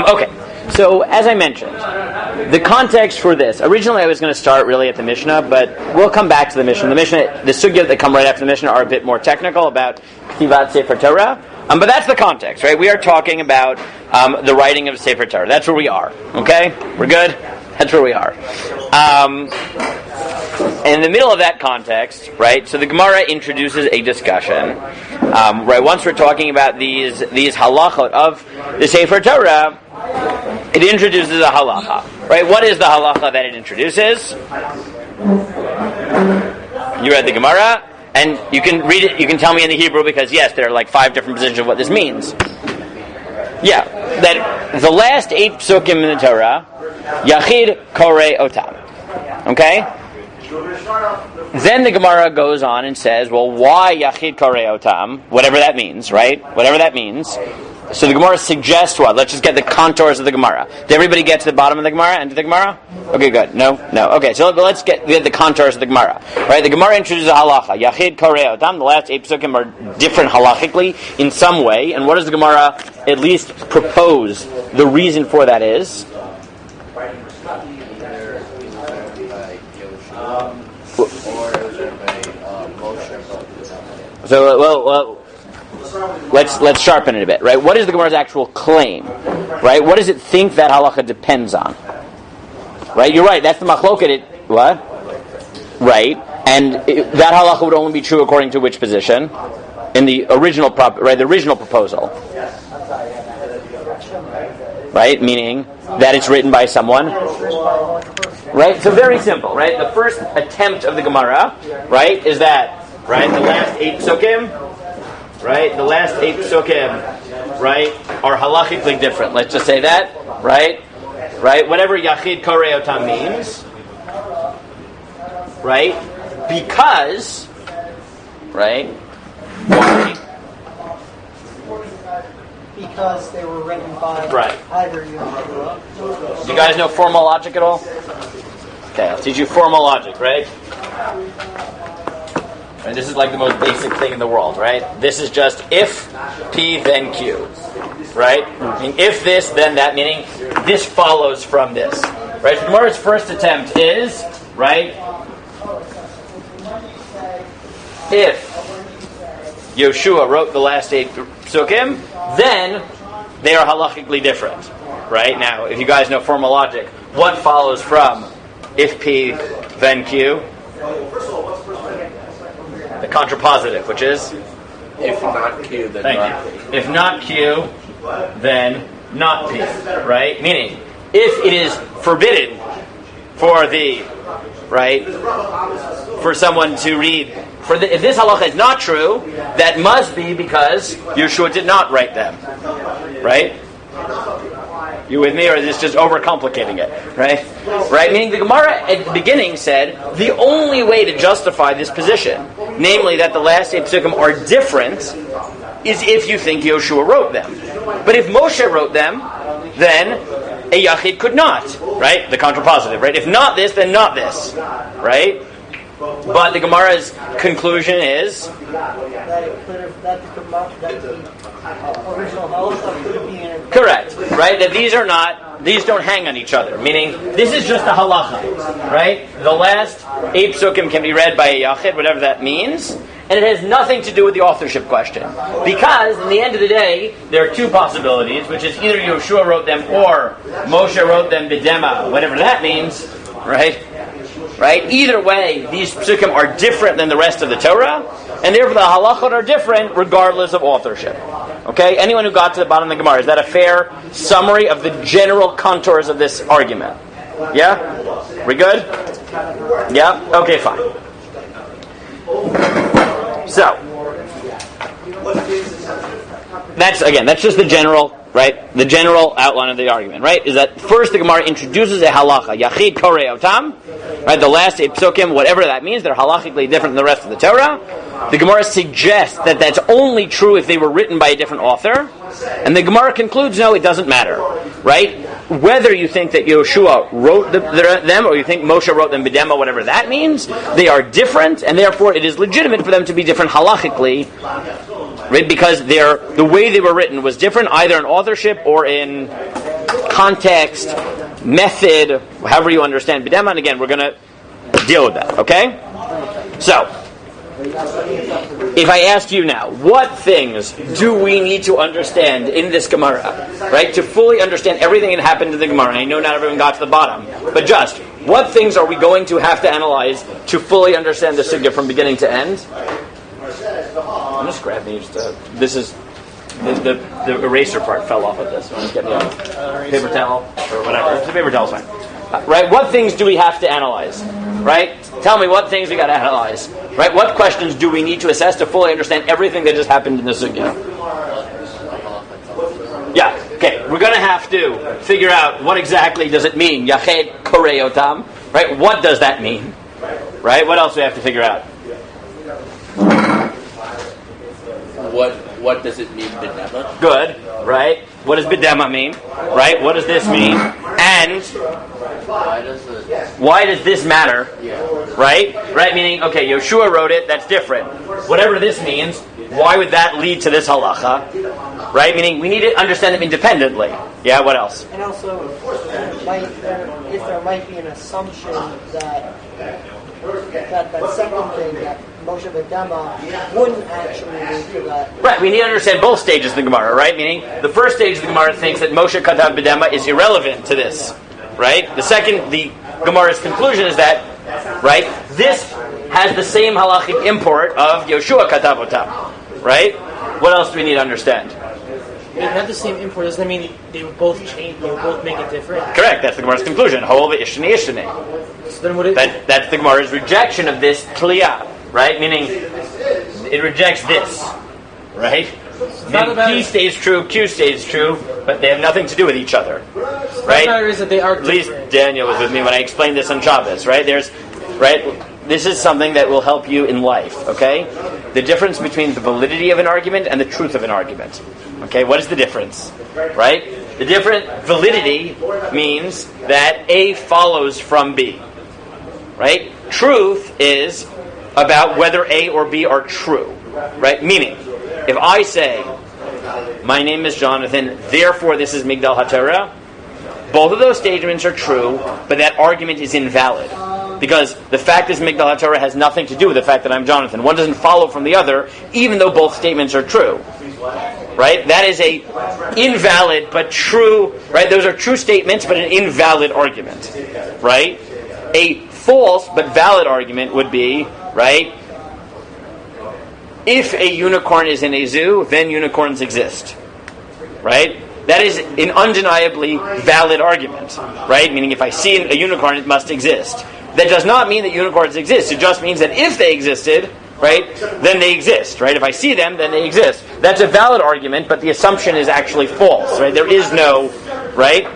Okay, so as I mentioned, the context for this, originally I was going to start really at the Mishnah, but we'll come back to the Mishnah. The sugya that come right after the Mishnah are a bit more technical about Ktivat Sefer Torah, but that's the context, right? We are talking about the writing of Sefer Torah. That's where we are, okay? We're good? That's where we are. In the middle of that context, right, so the Gemara introduces a discussion, right, once we're talking about these halachot of the Sefer Torah, it introduces a halacha, right? What is the halacha that it introduces? You read the Gemara, and you can read it, you can tell me in the Hebrew, because yes, there are like 5 different positions of what this means. Yeah, that the last 8 Pesukim in the Torah, Yachid Korei Otam. Okay? Then the Gemara goes on and says, well, why Yachid Korei Otam? Whatever that means, right? Whatever that means. So the Gemara suggests what? Let's just get the contours of the Gemara. Did everybody get to the bottom of the Gemara? End of the Gemara? Okay, good. No? Okay, so let's get the contours of the Gemara. Right? The Gemara introduces a halacha. Yachid Korei Otam. The last 8 Pesukim are different halachically in some way. And what does the Gemara at least propose the reason for that is? So, well, let's sharpen it a bit, right? What is the Gemara's actual claim, right? What does it think that halacha depends on, right? You're right. That's the machloket. What? Right, and that halacha would only be true according to which position? In the original the original proposal, right? Meaning that it's written by someone. Right? So very simple, right? The first attempt of the Gemara, right, is that, right, the last 8 Pesukim, right, the last 8 Pesukim, right, are halachically different. Let's just say that, right? Right? Whatever Yachid Korei Otam means, right? Because, right? Why? Because they were written by either Yeshua. Do you guys know formal logic at all? Okay, I'll teach you formal logic, right? And this is like the most basic thing in the world, right? This is just if P, then Q, right? Meaning if this, then that, meaning this follows from this, right? So Gemara's first attempt is, right? If Yeshua wrote the last 8 Pesukim, then they are halachically different, right? Now, if you guys know formal logic, what follows from if P, then Q? The contrapositive, which is? If not Q, then not P. If not Q, then not P, right? Meaning, if it is forbidden for for someone to read, if this halacha is not true, that must be because Yeshua did not write them, right? You with me, or is this just overcomplicating it, right? Right? Meaning the Gemara at the beginning said the only way to justify this position, namely that the last 8 Pesukim are different, is if you think Yeshua wrote them. But if Moshe wrote them, then a Yachid could not, right? The contrapositive, right? If not this, then not this, right? But the Gemara's conclusion is correct, right? That these don't hang on each other. Meaning, this is just a halacha, right? The last 8 Pesukim can be read by a Yachid, whatever that means, and it has nothing to do with the authorship question. Because, in the end of the day, there are 2 possibilities, which is either Yeshua wrote them or Moshe wrote them b'dema, whatever that means, right? Right? Either way, these Pesukim are different than the rest of the Torah, and therefore the halachot are different regardless of authorship. Okay? Anyone who got to the bottom of the Gemara, is that a fair summary of the general contours of this argument? Yeah? We good? Yeah? Okay, fine. So, that's just the general, right? The general outline of the argument, right? Is that first the Gemara introduces a halacha, Yachid Korei Otam, right? The last 8 Pesukim, whatever that means, they're halachically different than the rest of the Torah. The Gemara suggests that that's only true if they were written by a different author, and the Gemara concludes, no, it doesn't matter, right? Whether you think that Yeshua wrote them or you think Moshe wrote them b'dema, whatever that means, they are different, and therefore it is legitimate for them to be different halachically, right? Because the way they were written was different, either in authorship or in context, method, however you understand bidema. And again, we're going to deal with that. Okay? So, if I ask you now, what things do we need to understand in this Gemara, right? To fully understand everything that happened in the Gemara. I know not everyone got to the bottom, but just what things are we going to have to analyze to fully understand the sugya from beginning to end? I'm just grabbing this is the eraser part fell off of this. So I'm just getting a paper towel or whatever. It's a paper towel's fine. Right? What things do we have to analyze? Right? Tell me what things we got to analyze. Right? What questions do we need to assess to fully understand everything that just happened in the sugya? Yeah. Okay. We're going to have to figure out what exactly does it mean. Yached korei otam. Right? What does that mean? Right? What else do we have to figure out? What does it mean, bidema? Good, right? What does bidema mean? Right? What does this mean? And why does this matter? Right? Right? Meaning, okay, Yoshua wrote it, that's different. Whatever this means, why would that lead to this halacha? Right? Meaning, we need to understand them independently. Yeah, what else? And also, if there might be an assumption that second thing, that Moshe B'dema wouldn't actually lead to that. Right, we need to understand both stages of the Gemara, right? Meaning, the first stage of the Gemara thinks that Moshe Katav B'dema is irrelevant to this, right? The Gemara's conclusion is that, right, this has the same halachic import of Yoshua Katav Otam, right? What else do we need to understand? They have the same import. Doesn't that mean they would both change? They would both make it different? Correct. That's the Gemara's conclusion. Hol v'ishtani ishtani. So then, what? That's the Gemara's rejection of this kliyah, right? Meaning, it rejects this, right? P stays true, Q stays true, but they have nothing to do with each other, right? The matter is that they are At least different. Daniel was with me when I explained this on Shabbos, right? This is something that will help you in life, okay? The difference between the validity of an argument and the truth of an argument. Okay, what is the difference? Right? The different validity means that A follows from B. Right? Truth is about whether A or B are true. Right? Meaning, if I say, my name is Jonathan, therefore this is Migdal HaTorah, both of those statements are true, but that argument is invalid. Because the fact is Migdal HaTorah has nothing to do with the fact that I'm Jonathan. One doesn't follow from the other, even though both statements are true. Right? That is a invalid but true, right? Those are true statements, but an invalid argument. Right? A false but valid argument would be, right? If a unicorn is in a zoo, then unicorns exist. Right? That is an undeniably valid argument. Right? Meaning if I see a unicorn, it must exist. That does not mean that unicorns exist. It just means that if they existed, right, then they exist, right? If I see them, then they exist. That's a valid argument, but the assumption is actually false, right? There is no, right?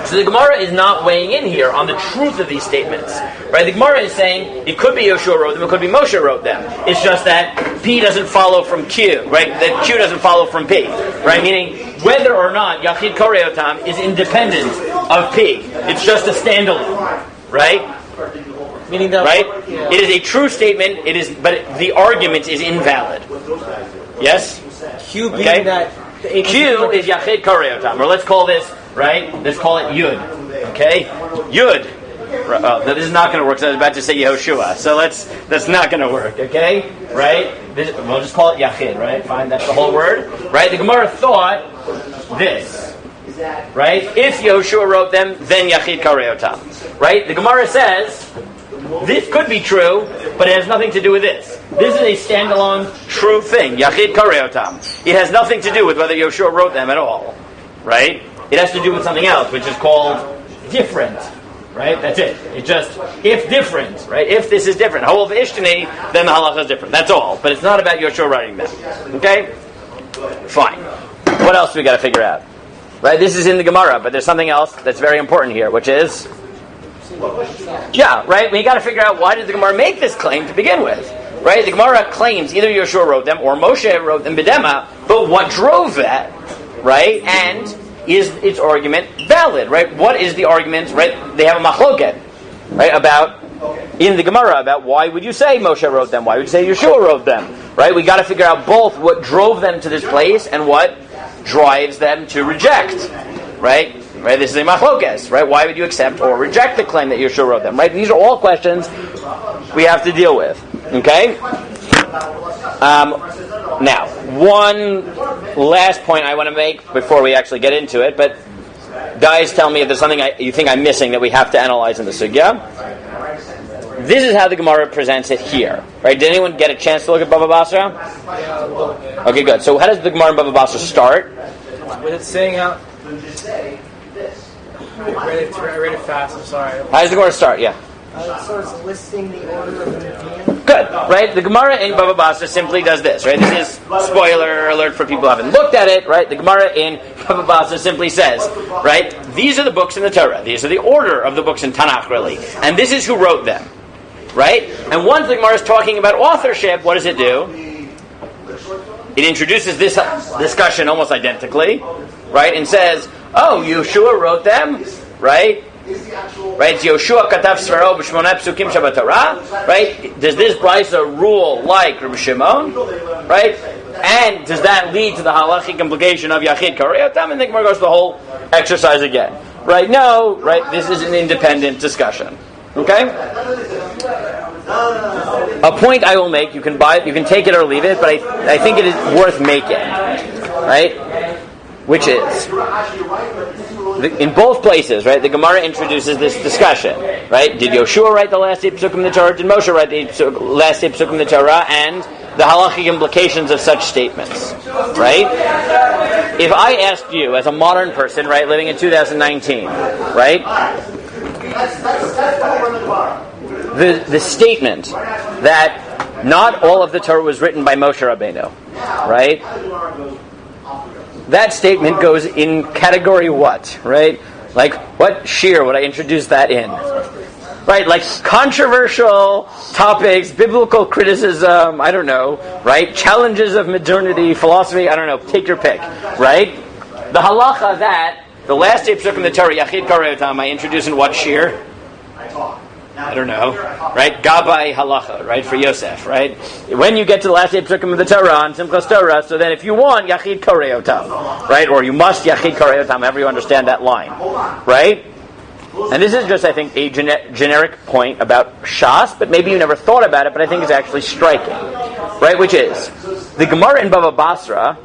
So the Gemara is not weighing in here on the truth of these statements, right? The Gemara is saying it could be Yoshua wrote them, it could be Moshe wrote them. It's just that P doesn't follow from Q, right? That Q doesn't follow from P, right? Meaning whether or not Yachid Korei Otam is independent of P. It's just a standalone, right? Meaning that, right? Yeah. It is a true statement. But the argument is invalid. Yes. Q being okay? that the Q is Yachid Korei Otam, or let's call this right. Let's call it Yud. Okay, Yud. This is not going to work. So I was about to say Yehoshua, so that's not going to work. Okay, right? We'll just call it Yachid. Right? Fine. That's the whole word. Right? The Gemara thought this. Right? If Yehoshua wrote them, then Yachid Korei Otam. Right? The Gemara says this could be true, but it has nothing to do with this. This is a standalone true thing. Yachid Korei Otam. It has nothing to do with whether Yehoshua wrote them at all. Right? It has to do with something else, which is called different. Right? That's it. It's just, if different. Right? If this is different. Hol v'ishtani, then the halacha is different. That's all. But it's not about Yehoshua writing them. Okay? Fine. What else do we got to figure out? Right? This is in the Gemara, but there's something else that's very important here, which is... Yeah, right? We got to figure out why did the Gemara make this claim to begin with. Right? The Gemara claims either Yoshua wrote them or Moshe wrote them b'dema, but what drove that? Right? And is its argument valid? Right? What is the argument? Right? They have a machloket, right? About in the Gemara about why would you say Moshe wrote them? Why would you say Yoshua wrote them? Right? We got to figure out both what drove them to this place and what drives them to reject. Right? Right? This is a machlokes, right? Why would you accept or reject the claim that Yeshua wrote them? Right? These are all questions we have to deal with. Okay? Now, one last point I want to make before we actually get into it, but guys, tell me if there's something you think I'm missing that we have to analyze in the sugya. This is how the Gemara presents it here. Right? Did anyone get a chance to look at Bava Basra? Okay, good. So how does the Gemara in Bava Basra start? With it saying how... I read it fast, I'm sorry. How does the Gemara start? Yeah. So it's listing the order of the Mitzvot. Good, right? The Gemara in Bava Basra simply does this, right? This is spoiler alert for people who haven't looked at it, right? The Gemara in Bava Basra simply says, right? These are the books in the Torah. These are the order of the books in Tanakh, really. And this is who wrote them, right? And once the Gemara is talking about authorship, what does it do? It introduces this discussion almost identically, right? And says, oh, Yeshua wrote them, right? Right? Yoshua katav svaro b'shmona Pesukim Shabbat Torah. Right? Does this brisa rule like Rabbi Shimon? Right? And does that lead to the halachic implication of Yachid Kareyotam? And the Gemara goes the whole exercise again. Right? No. Right? This is an independent discussion. Okay? A point I will make. You can take it or leave it, but I think it is worth making. Right? Which is, in both places, right, the Gemara introduces this discussion, right? Did Yoshua write the last 8 Pesukim in the Torah? Did Moshe write the last 8 Pesukim in the Torah? And the halachic implications of such statements, right? If I asked you, as a modern person, right, living in 2019, right, the statement that not all of the Torah was written by Moshe Rabbeinu, right? That statement goes in category what, right? Like, what shir would I introduce that in? Right, like controversial topics, biblical criticism, I don't know, right? Challenges of modernity, philosophy, I don't know, take your pick, right? The halacha that, the last 8 Pesukim in the Torah, Yachid Kareyotam, I introduce in what shir? I don't know, right? Gabbai halacha, right? For Yosef, right? When you get to the last 8 Pesukim of the Torah on Simchas Torah, so then if you want, Yachid Kareyotam, right? Or you must Yachid Kareyotam, however you understand that line, right? And this is just, I think, a generic point about Shas, but maybe you never thought about it, but I think it's actually striking, right? Which is, the Gemara in Bava Basra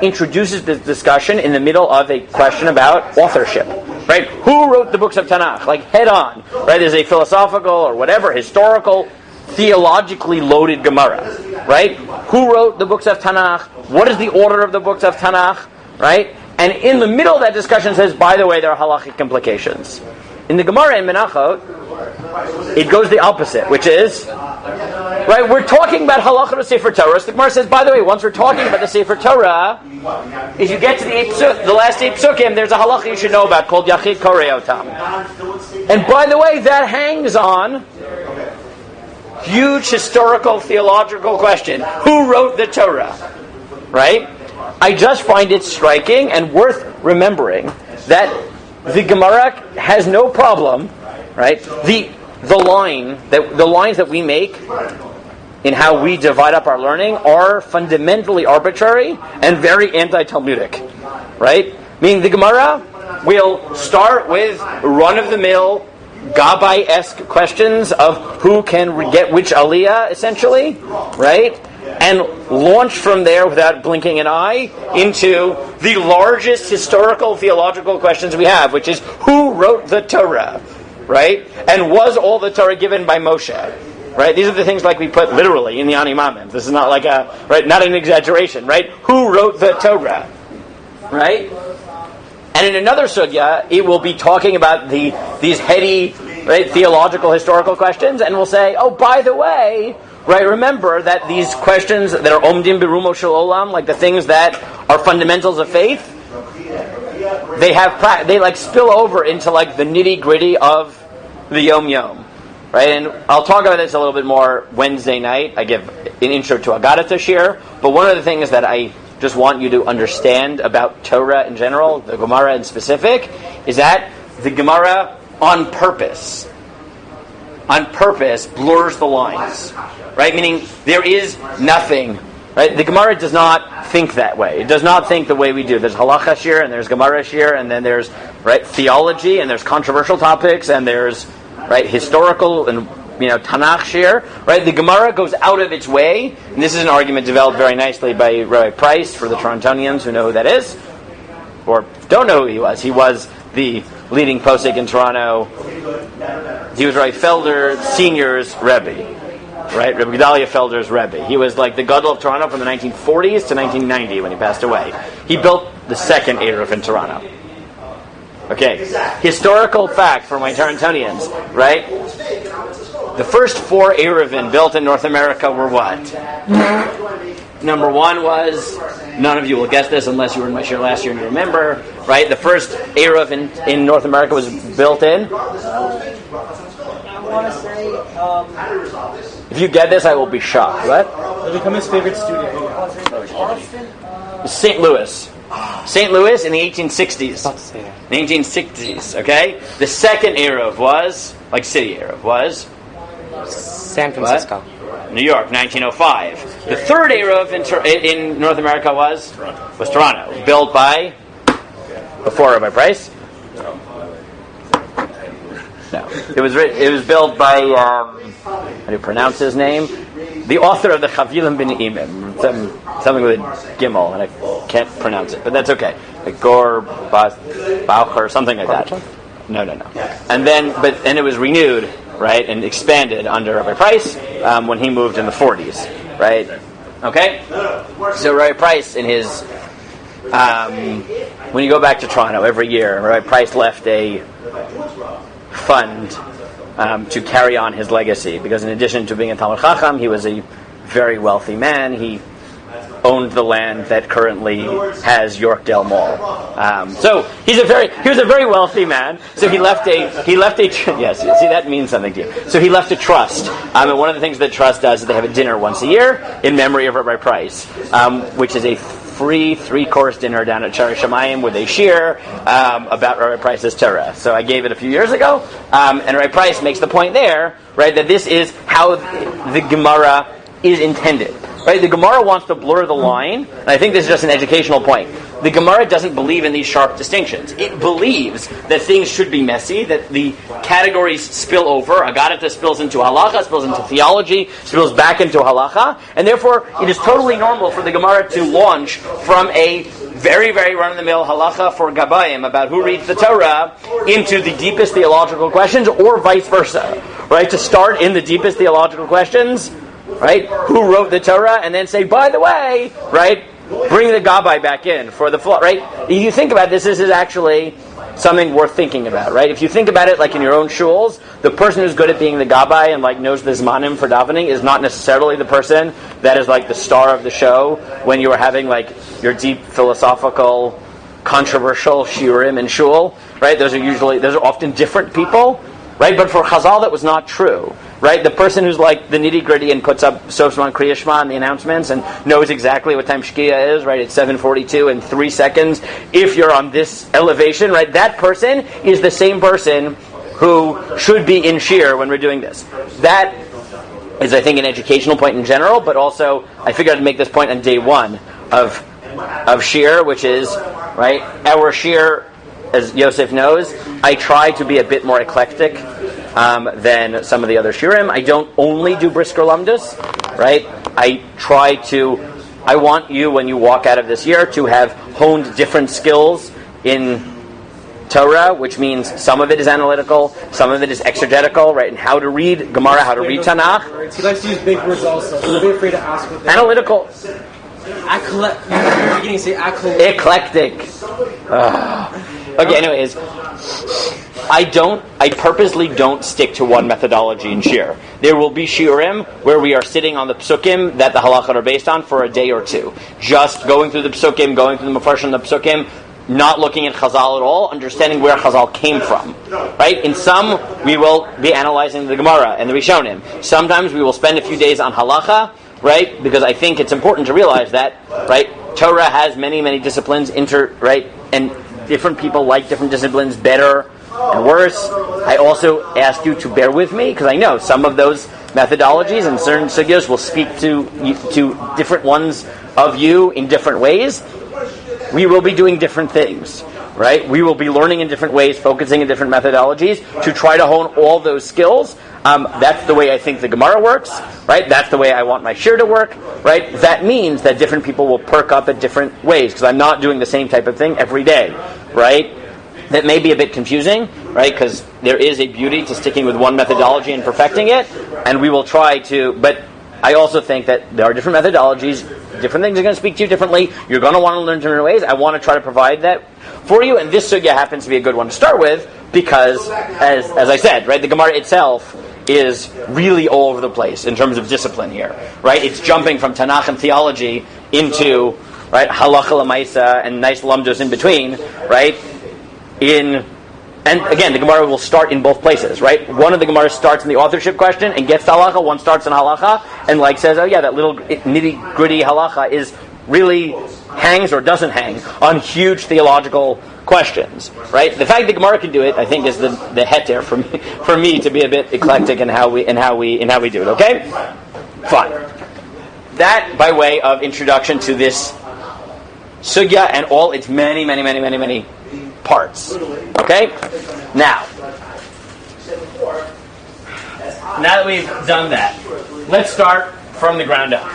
introduces this discussion in the middle of a question about authorship. Right? Who wrote the books of Tanakh? Like, head on. Right? There's a philosophical or whatever, historical, theologically loaded Gemara. Right? Who wrote the books of Tanakh? What is the order of the books of Tanakh? Right? And in the middle of that discussion says, by the way, there are halachic implications. In the Gemara in Menachot, it goes the opposite, which is, right, we're talking about halacha of Sefer Torah. So the Gemara says, by the way, once we're talking about the Sefer Torah, if you get to the last 8 Pesukim, there's a halacha you should know about called Yachid Kareyotam. And by the way, that hangs on huge historical, theological question. Who wrote the Torah? Right? I just find it striking and worth remembering that the Gemara has no problem, right? The lines that we make in how we divide up our learning are fundamentally arbitrary and very anti-Talmudic, right? Meaning the Gemara will start with run-of-the-mill, Gabbai-esque questions of who can get which aliyah, essentially, right? And launch from there without blinking an eye into the largest historical, theological questions we have, which is who wrote the Torah, right? And was all the Torah given by Moshe? Right? These are the things like we put literally in the Ani Mamim. This is not like not an exaggeration, right? Who wrote the Torah? Right? And in another sugya, it will be talking about these heady, right, theological, historical questions, and we'll say, oh, by the way, right, remember that these questions that are omdim berumo shel olam, like the things that are fundamentals of faith, they spill over into like the nitty gritty of the yom yom, right? And I'll talk about this a little bit more Wednesday night. I give an intro to Agadah Tashir, but one of the things that I just want you to understand about Torah in general, the Gemara in specific, is that the Gemara on purpose blurs the lines, right? Meaning there is nothing, Right? The Gemara does not think that way. It does not think the way we do. There's halacha shir, and there's Gemara shir, and then there's theology, and there's controversial topics, and there's historical and Tanakh shir. Right? The Gemara goes out of its way, and this is an argument developed very nicely by Rabbi Price for the Torontonians who know who that is, or don't know who he was. He was the leading posek in Toronto. He was Rabbi Felder Senior's Rebbe. Right, Rabbi Gedalia Felder's Rebbe. He was like the Gadol of Toronto from the 1940s to 1990 when he passed away. He built the second Eruv in Toronto. Okay, historical fact for my Torontonians, right? The first 4 Eruvin built in North America were what? Number 1 was, none of you will guess this unless you were in my share last year and you remember, right? The first Eruv in North America was built in? I want to say, if you get this, I will be shocked. What? It'll become his favorite studio. Austin? St. Louis. St. Louis in the 1860s. About to say that. 1960s, okay? The second Eruv was, like city Eruv, was? San Francisco. New York, 1905. The third Eruv in North America was Toronto. Built by, before Rabbi Price? No. It was built by, how do you pronounce his name? The author of the Chavilim Ben Imim. Something with a Gimel, and I can't pronounce it, but that's okay. Like Gor Baucher, something like that. No. And then it was renewed, right, and expanded under Rabbi Price when he moved in the 40s, right? Okay? So Rabbi Price in his, when you go back to Toronto every year, Rabbi Price left a fund to carry on his legacy, because in addition to being a Talmid Chacham, he was a very wealthy man. He owned the land that currently has Yorkdale Mall. So he was a very wealthy man. So he left a yes. See, that means something to you. So he left a trust. And one of the things that trust does is they have a dinner once a year in memory of Rabbi Price, which is a free 3-course dinner down at Shari Shamayim with a shir about Rabbi Price's Torah. So I gave it a few years ago, and Rabbi Price makes the point there, right, that this is how the Gemara is intended. Right? The Gemara wants to blur the line, and I think this is just an educational point. The Gemara doesn't believe in these sharp distinctions. It believes that things should be messy, that the categories spill over. Agadata spills into halacha, spills into theology, spills back into halacha, and therefore it is totally normal for the Gemara to launch from a very, very run-of-the-mill halacha for Gabayim about who reads the Torah into the deepest theological questions, or vice versa. Right? To start in the deepest theological questions, right? Who wrote the Torah, and then say, by the way, right? Bring the Gabbai back in for the flow, right? If you think about this is actually something worth thinking about, right? If you think about it like in your own shuls, the person who's good at being the Gabbai and like knows the Zmanim for davening is not necessarily the person that is like the star of the show when you are having like your deep philosophical, controversial shiurim and shul, right? Those are often different people, right? But for Chazal that was not true. Right, the person who's like the nitty gritty and puts up Sof Shema and Kriya Shema and the announcements and knows exactly what time Shkia is, right? It's 7:42 in 3 seconds. If you're on this elevation, right, that person is the same person who should be in Shir when we're doing this. That is, I think, an educational point in general, but also I figured I'd make this point on day 1 of Shir, which is, right, our Shir, as Yosef knows, I try to be a bit more eclectic than some of the other shiurim. I don't only do brisker lumdus, right? I want you, when you walk out of this year, to have honed different skills in Torah, which means some of it is analytical, some of it is exegetical, right? And how to read Gemara, how to read Tanakh. He likes to use big words also. So don't be afraid to ask what they Analytical. Eclectic. Okay, anyways, I purposely don't stick to one methodology in Shir. There will be Shiurim where we are sitting on the Pesukim that the halachot are based on for a day or two. Just going through the Pesukim, going through the Mefarshim of the Pesukim, not looking at Chazal at all, understanding where Chazal came from. Right? In some, we will be analyzing the Gemara and the Rishonim. Sometimes we will spend a few days on halacha, right? Because I think it's important to realize that, right, Torah has many, many disciplines, right? And different people like different disciplines better and worse. I also ask you to bear with me, because I know some of those methodologies, and certain sugyos will speak to different ones of you in different ways. We will be doing different things, right? We will be learning in different ways, focusing in different methodologies to try to hone all those skills. That's the way I think the Gemara works, right? That's the way I want my shir to work, right? That means that different people will perk up at different ways, because I'm not doing the same type of thing every day, right? That may be a bit confusing, right? Because there is a beauty to sticking with one methodology and perfecting it, and we will try to, but I also think that there are different methodologies, different things are going to speak to you differently, you're going to want to learn different ways. I want to try to provide that for you, and this sugya happens to be a good one to start with, because, as I said, right, the Gemara itself is really all over the place in terms of discipline here, right? It's jumping from Tanakh and theology into, right, halacha l'maisa and nice lumdos in between, right? And again, the Gemara will start in both places, right? One of the Gemara starts in the authorship question and gets to halacha. One starts in halacha and says, oh yeah, that little nitty gritty halacha is really hangs or doesn't hang on huge theological questions, right? The fact that Gemara can do it, I think, is the heter for me to be a bit eclectic in how we do it. Okay, fine. That by way of introduction to this sugya and all its many parts. Okay, now that we've done that, let's start from the ground up.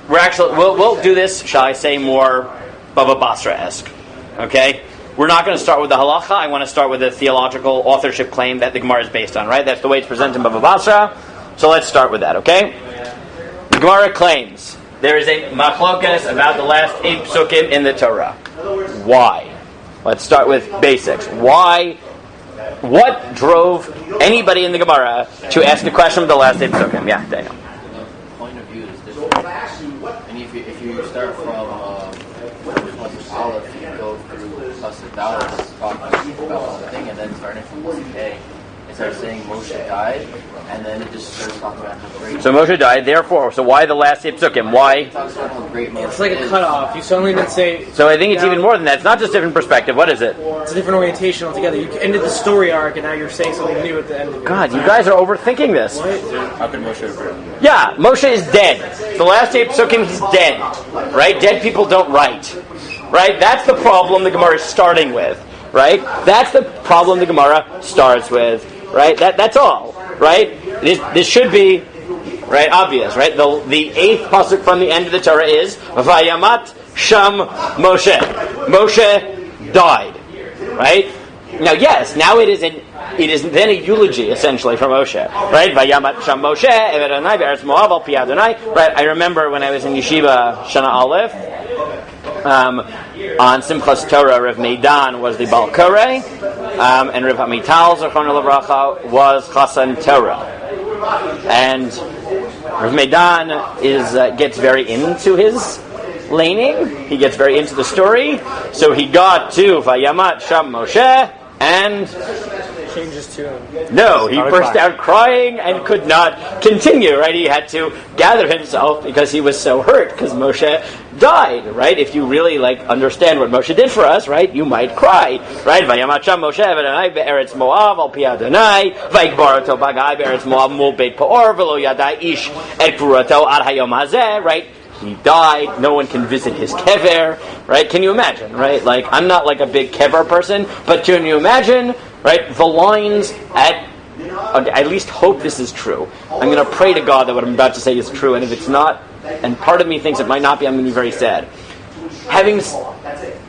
We'll do this, shall I say, more Baba Basra-esque. Okay? We're not going to start with the halacha. I want to start with the theological authorship claim that the Gemara is based on, right? That's the way it's presented in Baba Basra. So let's start with that, okay? The Gemara claims there is a machlokas about the last 8 Pesukim in the Torah. Why? Let's start with basics. Why? What drove anybody in the Gemara to ask a question of the last 8 Pesukim? Yeah, Daniel. Point of view is different. And if you start from Aleph, you go through Chassid Dallas, talking about the thing, and then starting from Moshe, it starts saying Moshe died, and then it just starts talking about how great. So Moshe died, therefore. So why the last 8 Pesukim? Why? It talks about how great Moshe It's like a is. cutoff. You suddenly didn't say. So I think it's even more than that. It's not just different perspective. What is it? It's a different orientation altogether. You ended the story arc, and now you're saying something new at the end of it. God, you guys are overthinking this. How can Moshe have written? Yeah, Moshe is dead. The last 8 Pesukim, he's dead. Right? Dead people don't write. Right? That's the problem the Gemara is starting with. Right? That's the problem the Gemara starts with. Right? That's all. Right? This should be, right, obvious. Right? The 8th pasuk from the end of the Torah is Vayamat Sham Moshe. Moshe died. Right? Now, yes, now it is then a eulogy, essentially, for Moshe. Right? Vayamat Sham Moshe, Eved Adonai, Be'eretz Moav, Al Pi Adonai. Right? I remember when I was in Yeshiva, Shana Aleph, on Simchas Torah, Rav Meidan was the Baal Koreh, and Rav Amital, Zechron Livracha, was Chasan Torah. And Rav Meidan gets very into his laning. He gets very into the story. So he got to Vayamat Sham Moshe, and Changes to him. no, he burst out crying and could not continue, right? He had to gather himself because he was so hurt because Moshe died, right? If you really understand what Moshe did for us, right, you might cry, right? Vayamat Sham Moshe Adonai be'eretz Moav al pi Adonai vayikbar oto bagai be'eretz Moav mul beit Peor v'lo yadai ish et purato ad hayom hazeh, right? He died. No one can visit his kever, right? Can you imagine, right? I'm not a big kever person, but can you imagine, right? The lines I at least hope this is true. I'm going to pray to God that what I'm about to say is true, and if it's not, and part of me thinks it might not be, I'm going to be very sad.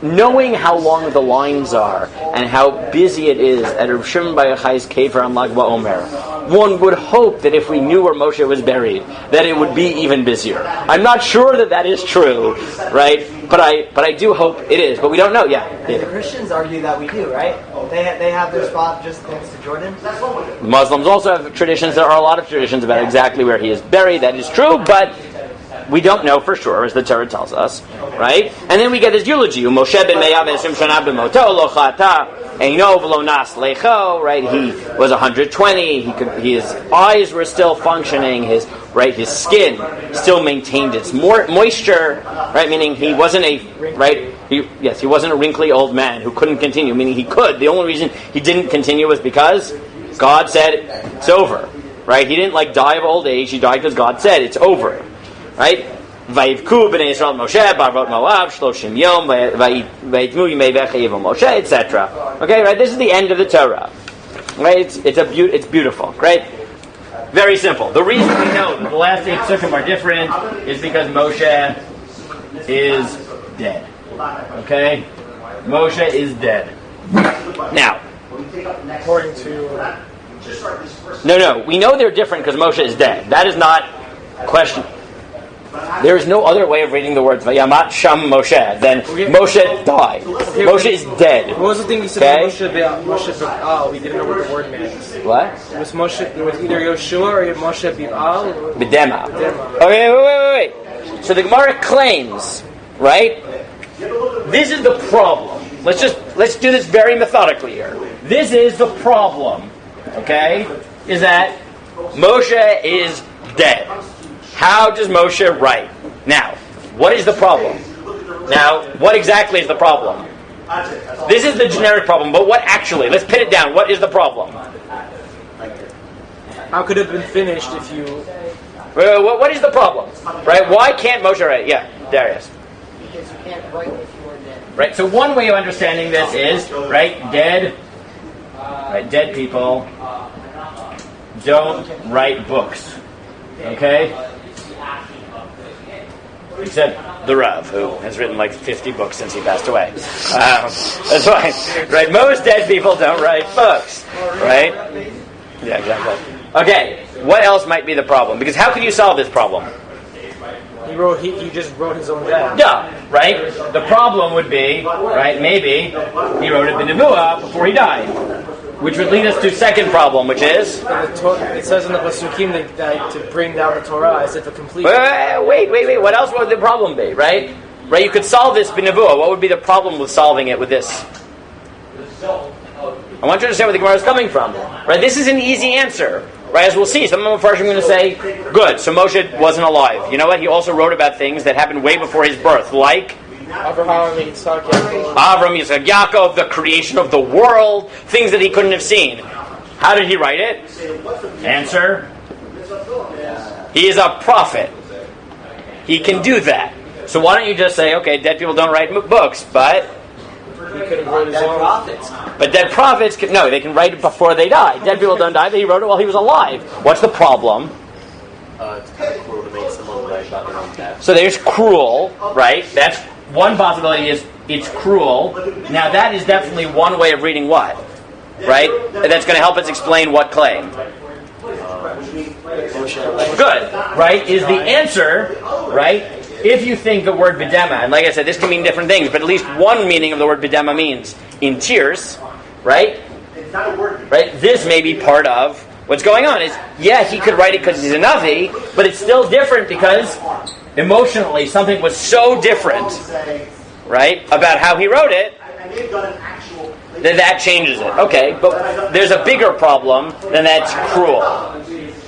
Knowing how long the lines are and how busy it is at Rav Shimon Bar Yochai's kever on Lag BaOmer, one would hope that if we knew where Moshe was buried, that it would be even busier. I'm not sure that is true, right? But I do hope it is. But we don't know. Yeah. The Christians argue that we do, right? They have their spot just next to Jordan. Muslims also have traditions. There are a lot of traditions about exactly where he is buried. That is true, but we don't know for sure, as the Torah tells us, right? And then we get his eulogy. Moshe ben Me'av Esim Shana b'moto lo chata eino v'lo nas lecho. Right? He was 120. His eyes were still functioning. His skin still maintained its moisture. Right? Meaning he wasn't he wasn't a wrinkly old man who couldn't continue. Meaning he could. The only reason he didn't continue was because God said it's over. Right? He didn't die of old age. He died because God said it's over. Right? Vayivku b'nei Yisrael Moshe barvot Moab shloshim yom vayitmu yimei v'chayiv Moshe, etc. Okay, right? This is the end of the Torah. Right? It's beautiful. Right? Very simple. The reason we know that the last 8 Pesukim are different is because Moshe is dead. Okay? Moshe is dead. Now, According to... No. We know they're different because Moshe is dead. That is not question. There is no other way of reading the words Vayamat Sham Moshe than Moshe died. Moshe is dead. What was the thing you said? Okay? Moshe B'al. We didn't know what the word meant. What? It was Moshe. It was either Yoshua or Moshe B'al. B'dema. Okay, wait. So the Gemara claims, right? This is the problem. Let's do this very methodically here. This is the problem. Okay? Is that Moshe is dead. How does Moshe write? Now, what is the problem? Now, what exactly is the problem? This is the generic problem, but what actually? Let's pin it down. What is the problem? How could it have been finished if you... What is the problem? Right? Why can't Moshe write? Yeah, Darius. Because you can't write if you are dead. Right, so one way of understanding this is, right, dead people don't write books. Okay? Except the Rav, who has written 50 books since he passed away. That's fine. Right? Most dead people don't write books. Right? Yeah, exactly. Okay, what else might be the problem? Because how can you solve this problem? He just wrote his own death. Yeah, right? The problem would be, right, maybe he wrote it b'nevuah before he died. Which would lead us to second problem, which is... It says in the Pesukim that to bring down the Torah as if a complete... Wait. What else would the problem be, right? Right, you could solve this b'nevuah. What would be the problem with solving it with this? I want you to understand where the Gemara is coming from. Right, this is an easy answer. Right, as we'll see, some of them first are going to say, good, so Moshe wasn't alive. You know what? He also wrote about things that happened way before his birth, like... Abraham, Yitzhak, Yaakov. Avram, Yitzhak, Yaakov, the creation of the world, things that he couldn't have seen. How did he write it? Answer. He is a prophet. He can do that. So why don't you just say, okay, dead people don't write books, but... He could have wrote his own prophets. But dead prophets, they can write it before they die. Dead people don't die, but he wrote it while he was alive. What's the problem? It's kind of cruel to make someone write about their own death. So there's cruel, right? That's one possibility is it's cruel. Now that is definitely one way of reading what? Right? That's going to help us explain what claim. Good. Right? Is the answer, right? If you think the word b'dema, and like I said, this can mean different things, but at least one meaning of the word b'dema means in tears, right? Right? This may be part of what's going on. Is he could write it because he's a Navi, but it's still different because emotionally something was so different, right, about how he wrote it, that changes it. Okay, but there's a bigger problem than that's cruel,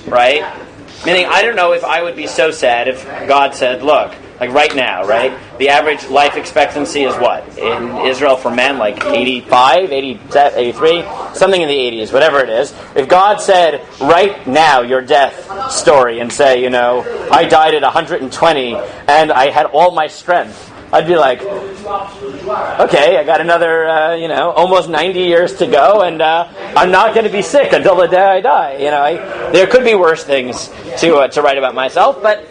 right? Meaning, I don't know if I would be so sad if God said, look, right now, right? The average life expectancy is what? In Israel for men, 85, 87, 83, something in the 80s, whatever it is. If God said, right now, your death story, and say, I died at 120, and I had all my strength, I'd be like, okay, I got another, almost 90 years to go, and I'm not going to be sick until the day I die. There could be worse things to write about myself, but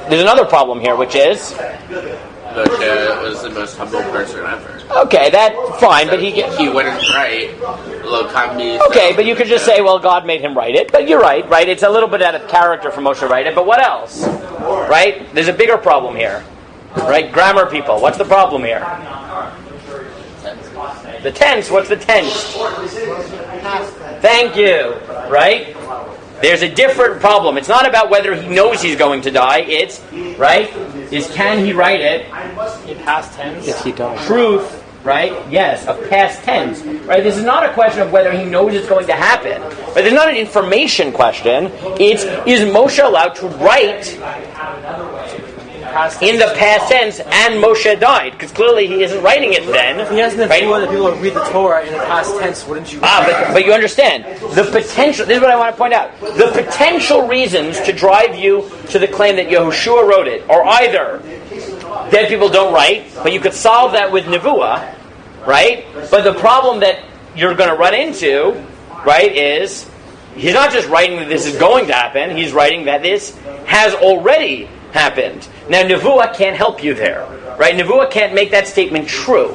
there's another problem here, which is Moshe was the most humble person ever. Okay, that's fine, So but he wouldn't write low comedy. Okay, but you could just say, well, God made him write it. But you're right? It's a little bit out of character for Moshe to write it, but what else? Right? There's a bigger problem here. Right? Grammar people, what's the problem here? The tense, what's the tense? Thank you. Right? There's a different problem. It's not about whether he knows he's going to die. It's, right? Can he write it In past tense. If he died. truth, right? Yes, of past tense, right? This is not a question of whether he knows it's going to happen. But it's not an information question. It's, is Moshe allowed to write past tense. In the past tense, and Moshe died, because clearly he isn't writing it then. If he has right? nevuah that people read the Torah in the past tense, wouldn't you? But you understand the potential. This is what I want to point out: the potential reasons to drive you to the claim that Yehoshua wrote it are either dead people don't write, but you could solve that with nevuah, right? But the problem that you're going to run into, right, is he's not just writing that this is going to happen, he's writing that this has already happened. Now, nevuah can't help you there, right? Nevuah can't make that statement true.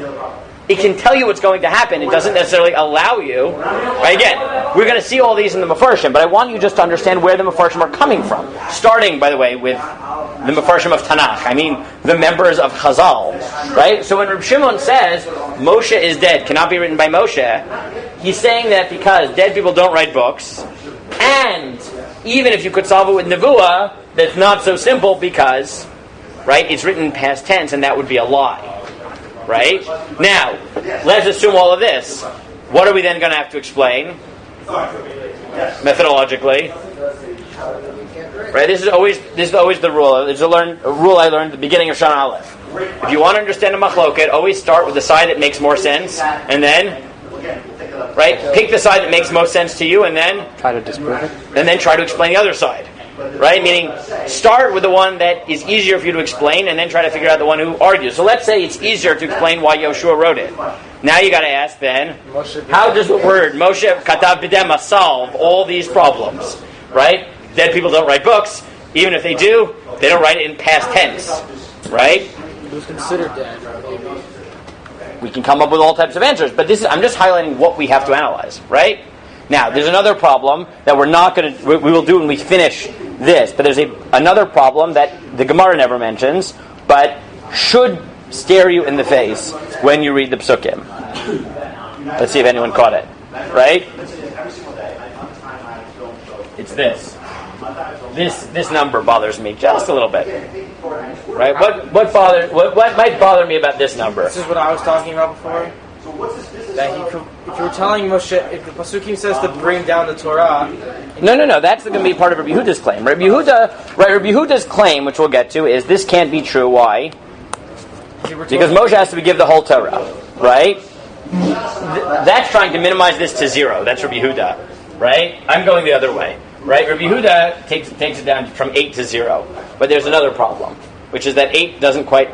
It can tell you what's going to happen. It doesn't necessarily allow you. Right? Again, we're going to see all these in the Mefarshim, but I want you just to understand where the Mefarshim are coming from. Starting, by the way, with the Mefarshim of Tanakh. I mean, the members of Chazal. Right? So when Reb Shimon says, Moshe is dead, cannot be written by Moshe, he's saying that because dead people don't write books, and even if you could solve it with Nevuah, that's not so simple because, right, it's written in past tense, and that would be a lie. Right? Now, let's assume all of this. What are we then going to have to explain? Methodologically. Right? This is always the rule. There's a rule I learned at the beginning of Shana Aleph. If you want to understand a machloket, always start with the side that makes more sense, and then, right, pick the side that makes most sense to you, and then Try to disprove it. and then try to explain the other side. Right? Meaning, start with the one that is easier for you to explain, and then try to figure out the one who argues. So let's say it's easier to explain why Yoshua wrote it. Now you got to ask then, how does the word Moshe Katav B'dema solve all these problems? Right? Dead people don't write books. Even if they do, they don't write it in past tense. Right? It was considered dead. We can come up with all types of answers, but I'm just highlighting what we have to analyze. Right? Now, there's another problem that we will do when we finish this, but there's another problem that the Gemara never mentions, but should stare you in the face when you read the Pesukim. Let's see if anyone caught it. Right? It's this. This number bothers me just a little bit. Right? What might bother me about this number? This is what I was talking about before. That if you were telling Moshe, if the Pesukim says to bring down the Torah... No, that's going to be part of Rabbi Yehuda's claim. Rabbi Yehuda's claim, which we'll get to, is this can't be true. Why? Because Moshe has to give the whole Torah, right? That's trying to minimize this to zero. That's Rabbi Yehuda, right? I'm going the other way, right? Rabbi Yehuda takes it down from 8 to 0. But there's another problem, which is that 8 doesn't quite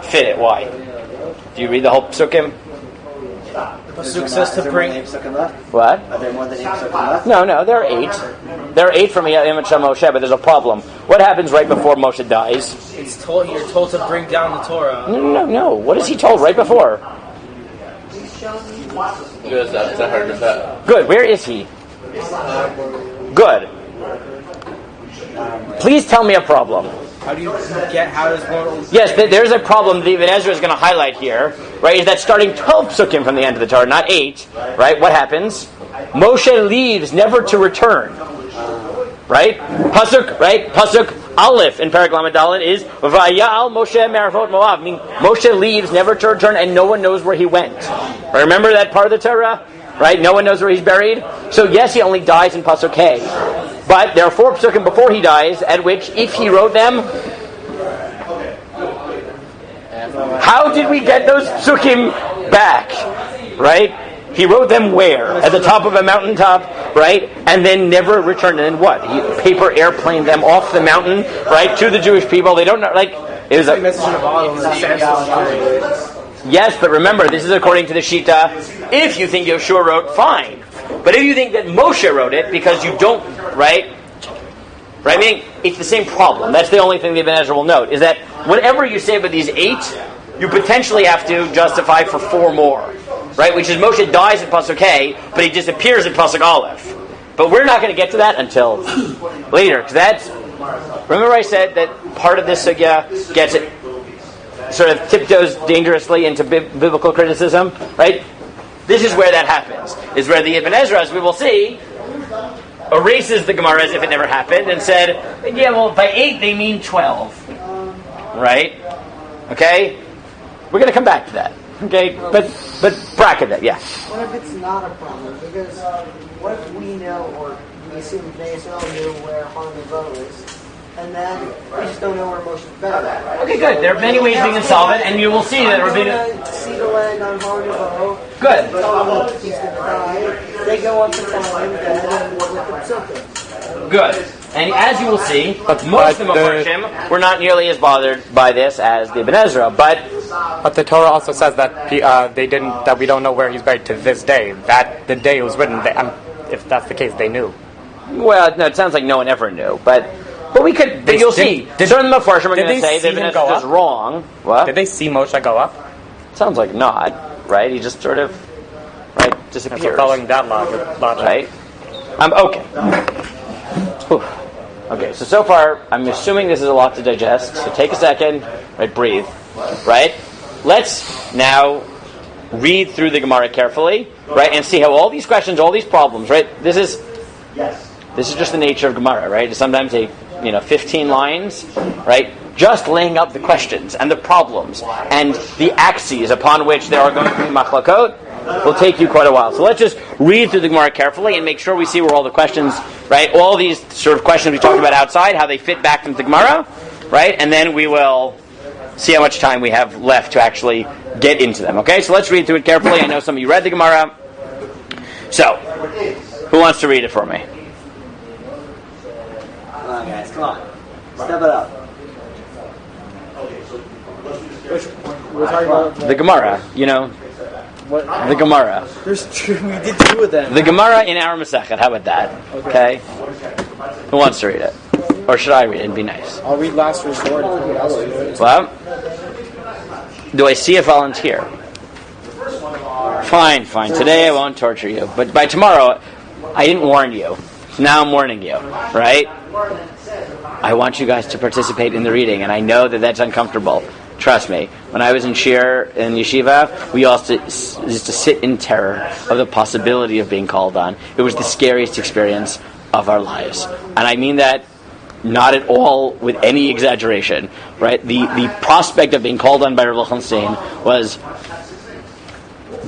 fit it. Why? Do you read the whole Pesukim? The Pasuk says to bring... What? Are there more than 8 psukim left? No, there are 8. There are 8 from Imach Moshe, but there's a problem. What happens right before Moshe dies? You're told to bring down the Torah. No. What is he told right before? He goes up to her defense. Good. Where is he? Good. Please tell me a problem. How does one... Yes, there's a problem that Ibn Ezra is going to highlight here, right? Is that starting 12 psukim from the end of the Torah, not 8, right? What happens? Moshe leaves never to return, right? Pasuk Aleph in Perek Lamed Daled is Vayal Moshe Merafot Moab. I mean, Moshe leaves never to return, and no one knows where he went. Right? Remember that part of the Torah, right? No one knows where he's buried. So yes, he only dies in Pasuk Hey. But there are 4 psukim before he dies, at which, if he wrote them, how did we get those psukim back? Right? He wrote them where? At the top of a mountaintop, right? And then never returned. And then what? He paper airplaned them off the mountain, right, to the Jewish people. They don't know, like, it was a message in a bottle. Yes, but remember, this is according to the Shita. If you think Yoshua wrote, fine. But if you think that Moshe wrote it, because you don't, right? I mean, it's the same problem. That's the only thing the Ibn Ezra will note, is that whatever you say about these 8, you potentially have to justify for 4 more. Right? Which is Moshe dies at Pasuk Hey, but he disappears at Pasuk Aleph. But we're not going to get to that until later. Because that's... Remember I said that part of this sugya gets it, sort of tiptoes dangerously into biblical criticism? Right? This is where that happens. Is where the Ibn Ezra, as we will see, erases the Gemara as if it never happened and said, yeah, well, by 8 they mean 12. Right? Okay? We're going to come back to that. Okay? But bracket that, yeah. What if it's not a problem? Because what if we know, or we assume they knew where Harmon is, and then we just don't know where Moshe's been. Okay, good. There are many ways we can solve it, and you will see that I'm Rabbeinu. going to see the land on Har Nebo. Good. Tell him he's going to die. They go up to find him dead and with the Pesukim. Good. And as you will see, most of the Mepharshim were not nearly as bothered by this as the Ibn Ezra. But the Torah also says that that we don't know where he's buried to this day. That the day it was written, if that's the case, they knew. well, no, it sounds like no one ever knew. But we could. But you'll see. Certain Mepharshim are going to say that Ibn Ezra is wrong. What? Did they see Moshe go up? Sounds like not. Right? He just sort of disappears. So following that logic. Right? Okay. Whew. Okay, so far, I'm assuming this is a lot to digest, so take a second, right, breathe, right? Let's now read through the Gemara carefully, right, and see how all these questions, all these problems, right, this is just the nature of Gemara, right? It's sometimes 15 lines, right, just laying out the questions and the problems and the axes upon which there are going to be machlakot will take you quite a while. So let's just read through the Gemara carefully and make sure we see where all the questions, right, all these sort of questions we talked about outside, how they fit back into the Gemara, right, and then we will see how much time we have left to actually get into them. Okay, so let's read through it carefully. I know some of you read the Gemara. So, who wants to read it for me? Come on, guys, come on. Step it up. We're talking about The Gemara, what? the Gemara. We did two of them. The Gemara in our Masechet, how about that? Okay? Who wants to read it? Or should I read it? It'd be nice. I'll read last resort. If you else read it. Well, do I see a volunteer? Fine. Today I won't torture you. But by tomorrow, I didn't warn you. Now I'm warning you. Right? I want you guys to participate in the reading, and I know that that's uncomfortable. Trust me. When I was in Shir in Yeshiva, we also used to sit in terror of the possibility of being called on. It was the scariest experience of our lives. And I mean that not at all with any exaggeration. Right? The prospect of being called on by Rav Lichtenstein was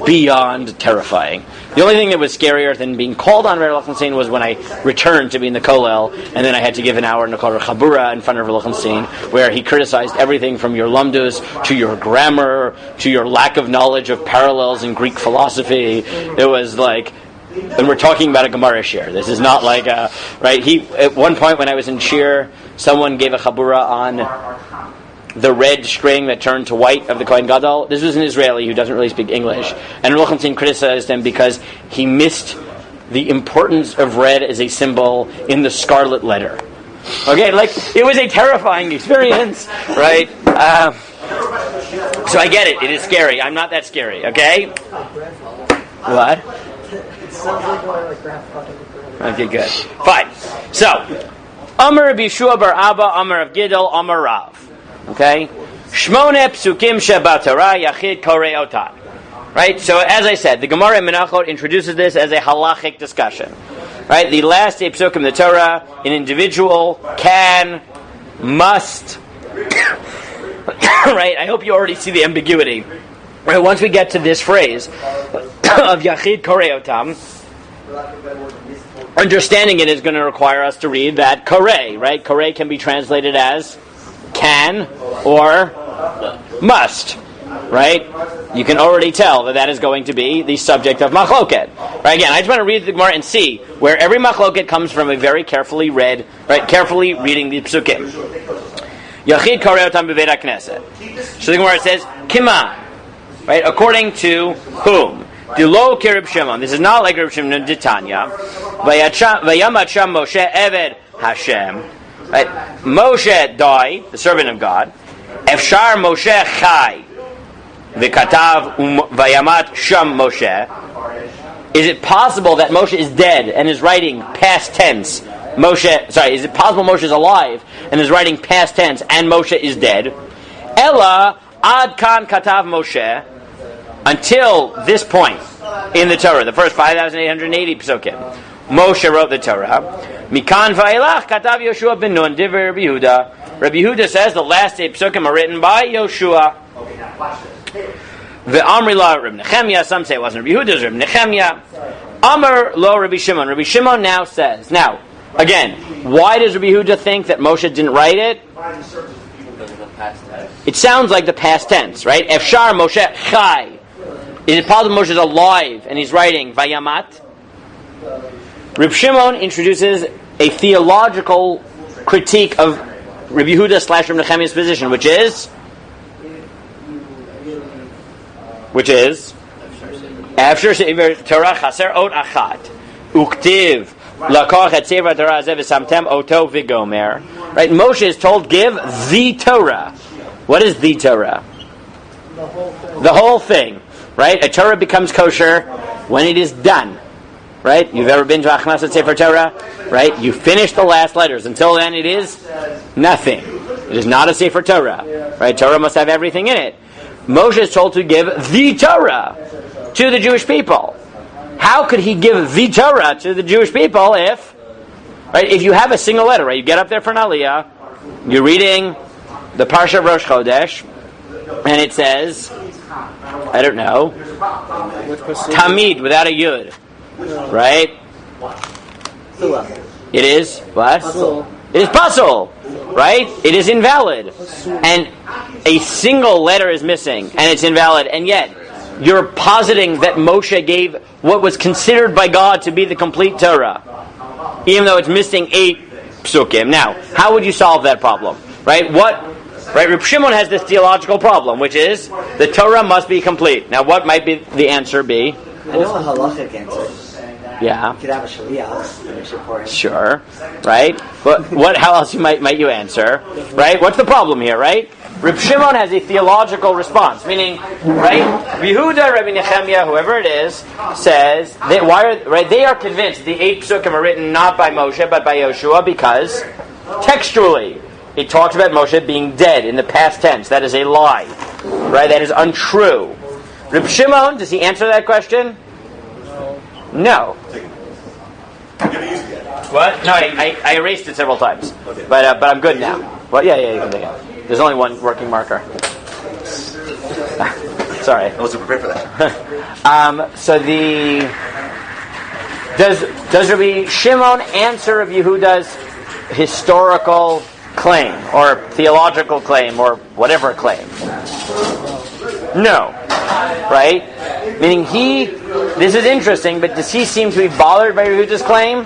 beyond terrifying. The only thing that was scarier than being called on by Rav Lichtenstein was when I returned to be in the Kollel, and then I had to give an hour in the Kollel Chabura in front of Rav Lichtenstein, where he criticized everything from your lumdus to your grammar to your lack of knowledge of parallels in Greek philosophy. It was like, and we're talking about a Gemara shir. This is not like a right. He at one point when I was in shir, someone gave a Chabura on the red string that turned to white of the Kohen Gadol. This was an Israeli who doesn't really speak English. And Rav Lichtenstein criticized him because he missed the importance of red as a symbol in the scarlet letter. Okay, it was a terrifying experience, right? So I get it. It is scary. I'm not that scary, okay? What? It sounds like going like grandfather. Okay, good. Fine. So, Amar Rabbi Yeshua bar Abba, Amar of Gidel, Amar Rav. Okay? Shmone Pesukim Sheba Torah Yachid Korei Otan. Right? So as I said, the Gemara in Menachot introduces this as a halachic discussion. Right? The last 8 Pesukim in the Torah, an individual can, must. Right? I hope you already see the ambiguity. Right? Once we get to this phrase of Yachid Korei Otam, understanding it is going to require us to read that Korei. Right? Korei can be translated as can or must, right? You can already tell that is going to be the subject of machloket. Right? Again, I just want to read the Gemara and see where every machloket comes from a very carefully read, right? Carefully reading the Pesukim. Yachid karei otam b'beit hakneset. So the Gemara says, Kima, right? According to whom? Dilo kirib Shimon. This is not like Reb Shimon Ditanya. Vayamat sham Moshe Eved Hashem. Right? Moshe died, the servant of God. Efshar Moshe Chai, v'katav vayamat sham Moshe. Is it possible that Moshe is dead and is writing past tense? Is it possible Moshe is alive and is writing past tense and Moshe is dead? Ella ad kan katav Moshe. Until this point in the Torah, the first 5,880 Pesukim, Moshe wrote the Torah. Mikan va'elach katav Yoshua ben Nun divrei Rabbi Yehuda. Rabbi Yehuda says the last 8 Pesukim are written by Yoshua. Ve'amri la Rabbi Nechemia. Some say it wasn't Rabbi Yehuda, it was Rabbi Nechemia. Amar lo Rabbi Shimon. Rabbi Shimon now says. Now, Again, why does Rabbi Yehuda think that Moshe didn't write it? Because of the past tense. It sounds like the past tense, right? Efshar Moshe Chai. Is it possible Moshe is alive and he's writing Vayamat? Reb Shimon introduces a theological critique of Rabbi Yehuda / Reb Nechemiah's position, which is After Sefer Torah Chaser Ot Achat Uktiv Lakoch et Sefer Torah Zev Samtem Oto Vigomer. Right? Moshe is told, give the Torah. What is the Torah? The whole thing. Right? A Torah becomes kosher when it is done. Right? You've ever been to Achnasat Sefer Torah? Right? You finish the last letters. Until then, it is nothing. It is not a Sefer Torah. Right? Torah must have everything in it. Moshe is told to give the Torah to the Jewish people. How could he give the Torah to the Jewish people if you have a single letter, right? You get up there for an Aliyah, you're reading the Parsha of Rosh Chodesh, and it says, I don't know, Tamid without a Yud, right? It is what? It is pasul, right? It is invalid, and a single letter is missing, and it's invalid, and yet you're positing that Moshe gave what was considered by God to be the complete Torah, even though it's missing 8 Pesukim. Now, how would you solve that problem? Right? Reb Shimon has this theological problem, which is the Torah must be complete. Now, what might be the answer be? I know a halachic answer. Yeah. You could have a shaliach finish it for him. Sure. Right? But how else might you answer? Right? What's the problem here, right? Reb Shimon has a theological response, meaning, right? Yehuda, Rabbi Nechemiah, whoever it is, says that they are convinced the 8 Pesukim are written not by Moshe but by Yoshua because textually it talks about Moshe being dead in the past tense. That is a lie, right? That is untrue. Reb Shimon, does he answer that question? No. What? No, I erased it several times, but I'm good now. Well, yeah, you can take it. There's only one working marker. Sorry. I wasn't prepared for that. Does Rabbi Shimon answer of Yehuda's historical claim or theological claim or whatever claim? No. Right? Meaning this is interesting, but does he seem to be bothered by Yehuda's claim?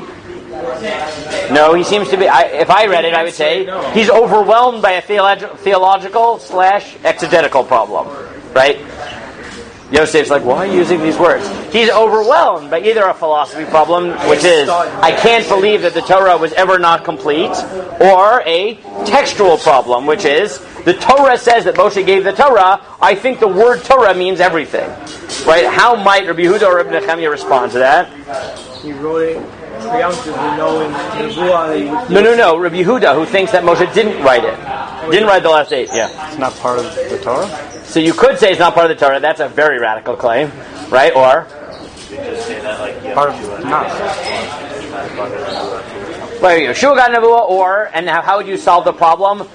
No, he seems to be. If I read it, I would say he's overwhelmed by a theological / exegetical problem. Right? Yosef's like, why are you using these words? He's overwhelmed by either a philosophy problem, which is, I can't believe that the Torah was ever not complete, or a textual problem, which is, the Torah says that Moshe gave the Torah, I think the word Torah means everything. Right? How might Rabbi Yehuda or Rabbi Nechemiah respond to that? He wrote it preemptively, knowing No. Rabbi Yehuda, who thinks that Moshe didn't write it. Didn't write the last 8, yeah. It's not part of the Torah? So you could say it's not part of the Torah. That's a very radical claim, right? Or Part of not. Well, Yeshua got Nebuah, and how would you solve the problem?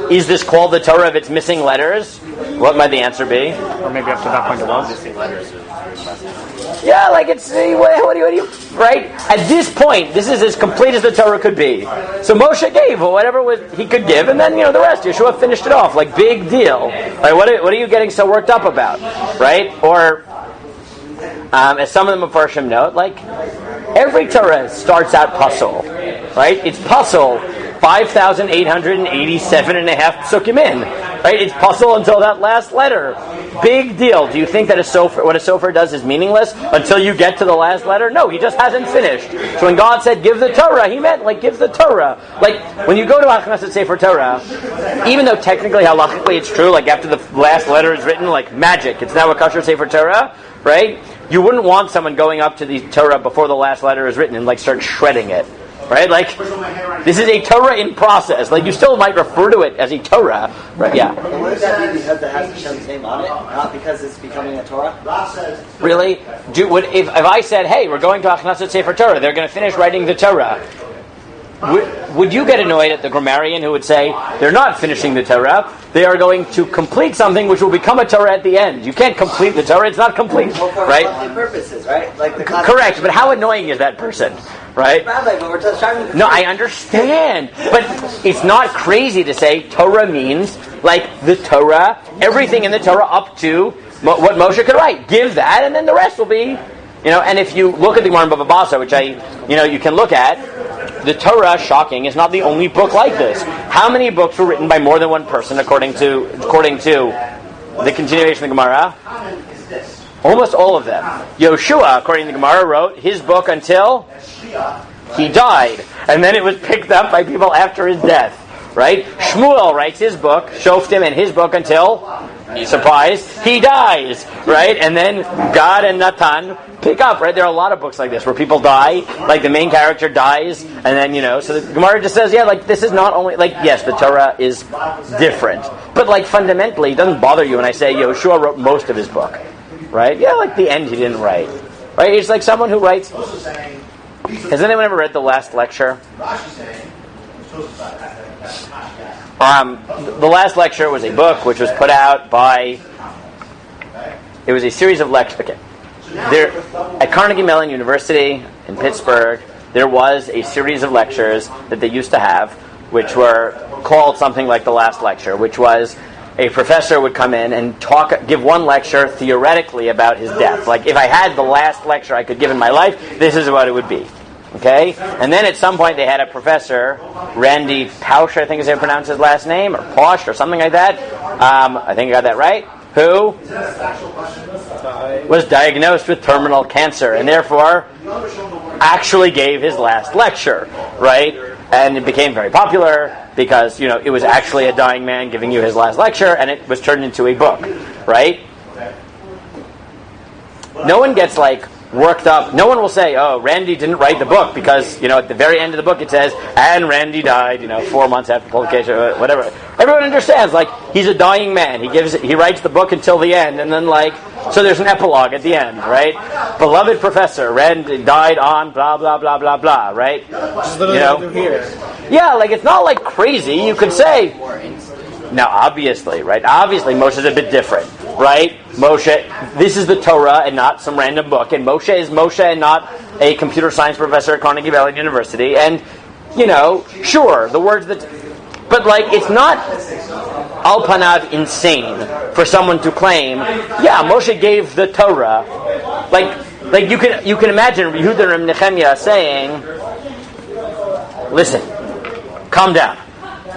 Is this called the Torah if it's missing letters? What might the answer be? Or maybe up to that point it was. Missing letters. Yeah, like it's what do you right? At this point, this is as complete as the Torah could be. So Moshe gave whatever he could give, and then the rest. Yeshua finished it off, like big deal. Right? What are you getting so worked up about? Right? Or as some of the Mefarshim note, like every Torah starts out pasul, right? It's pasul 5,887 and a half Pesukim in. Right? It's pasul until that last letter. Big deal. Do you think that what a sofer does is meaningless until you get to the last letter? No, he just hasn't finished. So when God said, give the Torah, he meant, give the Torah. Like, when you go to Achnasat Sefer Torah, even though technically, halachically, it's true, after the last letter is written, like magic, it's now a kosher Sefer Torah, right? You wouldn't want someone going up to the Torah before the last letter is written and, start shredding it. Right? This is a Torah in process. You still might refer to it as a Torah. Right? Yeah. But wouldn't that be because it has Hashem's name on it, not because it's becoming a Torah? Really? If I said, hey, we're going to Achnasat Sefer Torah, they're going to finish writing the Torah, would you get annoyed at the grammarian who would say, they're not finishing the Torah, they are going to complete something which will become a Torah at the end. You can't complete the Torah; it's not complete, right? For purposes, right? Like the Correct, but how annoying is that person, right? Rabbi, but we're just trying to. No, I understand, but it's not crazy to say Torah means like the Torah, everything in the Torah up to what Moshe could write. Give that, and then the rest will be, And if you look at the Gemara in Bava Basra, which you can look at, the Torah, shocking, is not the only book like this. How many books were written by more than one person, according to the continuation of the Gemara? Almost all of them. Yoshua, according to the Gemara, wrote his book until he died, and then it was picked up by people after his death. Right? Shmuel writes his book, Shoftim, and his book until, surprise, he dies. Right? And then God and Natan pick up. Right? There are a lot of books like this where people die, like the main character dies, and then so the Gemara just says, this is not only yes, the Torah is different, but fundamentally, it doesn't bother you when I say Yoshua wrote most of his book. Right? Yeah, the end he didn't write. Right? It's like someone who writes. Has anyone ever read the last lecture? The last lecture was a book which was put out by. It was a series of lectures. Okay, there at Carnegie Mellon University in Pittsburgh, there was a series of lectures that they used to have, which were called something like the last lecture, which was a professor would come in and give one lecture theoretically about his death. Like, if I had the last lecture I could give in my life, this is what it would be. Okay? And then at some point they had a professor, Randy Pausch, I think is how you pronounce his last name, or Pausch, or something like that. I think I got that right. Who was diagnosed with terminal cancer, and therefore actually gave his last lecture, right? And it became very popular because, it was actually a dying man giving you his last lecture, and it was turned into a book, right? No one gets, worked up. No one will say, Randy didn't write the book because, at the very end of the book it says, and Randy died, 4 months after publication, whatever. Everyone understands, he's a dying man. He writes the book until the end, and then, so there's an epilogue at the end, right? Beloved professor, Randy died on blah, blah, blah, blah, blah, right? Just literally here. Yeah, it's not crazy. You could say, now obviously, right? Obviously Moshe's a bit different, right? Moshe, this is the Torah and not some random book, and Moshe is Moshe and not a computer science professor at Carnegie Mellon University, and, sure, the words that... But, it's not al panav insane for someone to claim, Moshe gave the Torah. You can imagine Yehuda and Nehemiah saying, listen, calm down.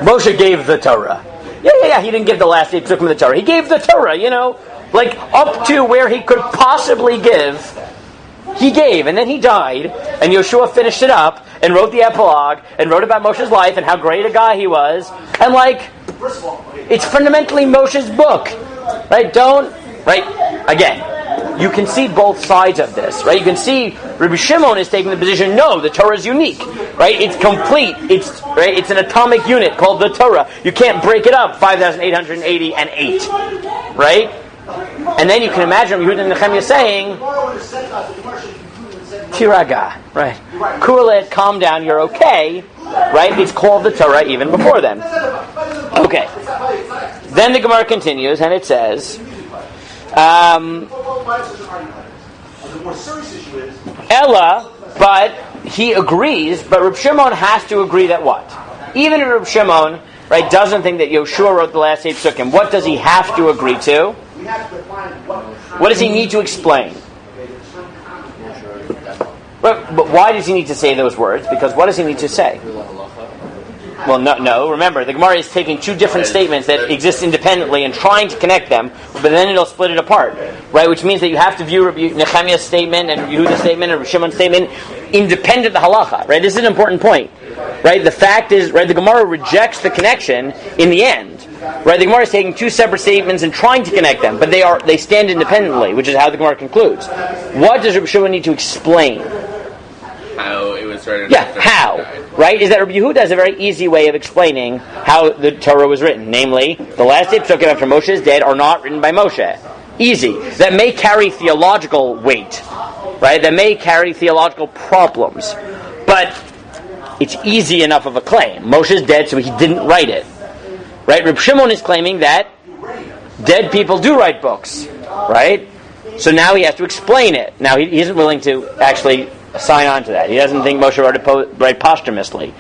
Moshe gave the Torah. Yeah, he didn't give the last 8 Pesukim of the Torah. He gave the Torah, up to where he could possibly give. He gave, and then he died, and Yeshua finished it up, and wrote the epilogue, and wrote about Moshe's life, and how great a guy he was, and it's fundamentally Moshe's book, right? Again, you can see both sides of this, right? You can see Rabbi Shimon is taking the position, no, the Torah is unique, right? It's complete, it's an atomic unit called the Torah. You can't break it up, 5,880 and 8, right? And then you can imagine Yehuda and Nehemiah saying, Tiraga, right? Kulet, calm down, you're okay, right? It's called the Torah even before then. Okay. Then the Gemara continues, and it says, Ella, but he agrees, but Reb Shimon has to agree that what? Even if Reb Shimon, right, doesn't think that Yoshua wrote the last 8 Pesukim, what does he have to agree to? What does he need to explain? But why does he need to say those words? Because what does he need to say? Well, no. Remember, the Gemara is taking 2 different statements that exist independently and trying to connect them, but then it'll split it apart, right? Which means that you have to view Nehemiah's statement and Yehuda's statement and Shimon's statement independent of the halacha, right? This is an important point, right? The fact is, right, the Gemara rejects the connection in the end, right? The Gemara is taking 2 separate statements and trying to connect them, but they stand independently, which is how the Gemara concludes. What does Rabbi Shimon need to explain? How it was written. Yeah, how, right? Is that Rabbi Yehuda has a very easy way of explaining how the Torah was written. Namely, the last 8 Pesukim after Moshe is dead are not written by Moshe. Easy. That may carry theological weight, right? That may carry theological problems. But it's easy enough of a claim. Moshe is dead, so he didn't write it. Right? Reb Shimon is claiming that dead people do write books. Right? So now he has to explain it. Now he isn't willing to actually sign on to that. He doesn't think Moshe wrote it right posthumously.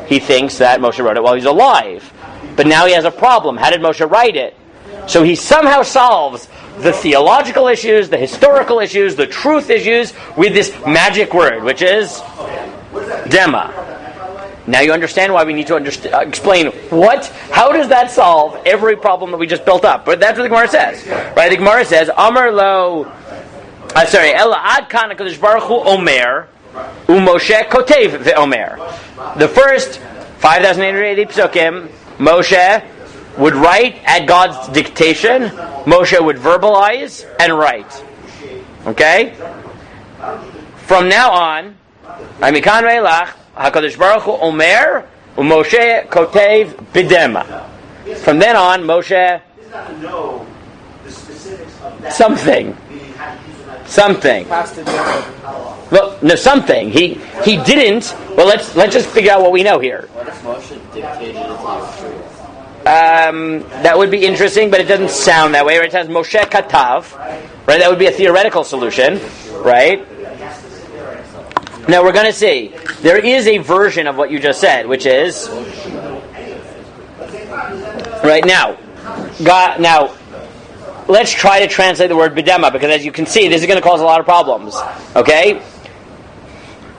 He thinks that Moshe wrote it while he's alive. But now he has a problem. How did Moshe write it? So he somehow solves the theological issues, the historical issues, the truth issues with this magic word, which is Dema. Now you understand why we need to explain how does that solve every problem that we just built up? But that's what the Gemara says. Right? The Gemara says, Amar lo, Ela ad kan HaKadosh Baruch Hu Omer, Moshe Kotev ve'Omer. The first 5,880 Pesukim, Moshe would write at God's dictation. Moshe would verbalize and write. Okay? From now on, Amikan Reilach, HaKadosh Baruch Hu Omer, Moshe Kotev Bidema. From then on, Moshe something. Well, no, something. He didn't. Well, let's just figure out what we know here. What if Moshe dictated it to Yeshua? That would be interesting, but it doesn't sound that way. Right? It has Moshe Katav. Right? That would be a theoretical solution. Right? Now we're going to see. There is a version of what you just said, which is right now. Now, let's try to translate the word bidema, because as you can see, this is going to cause a lot of problems. Okay?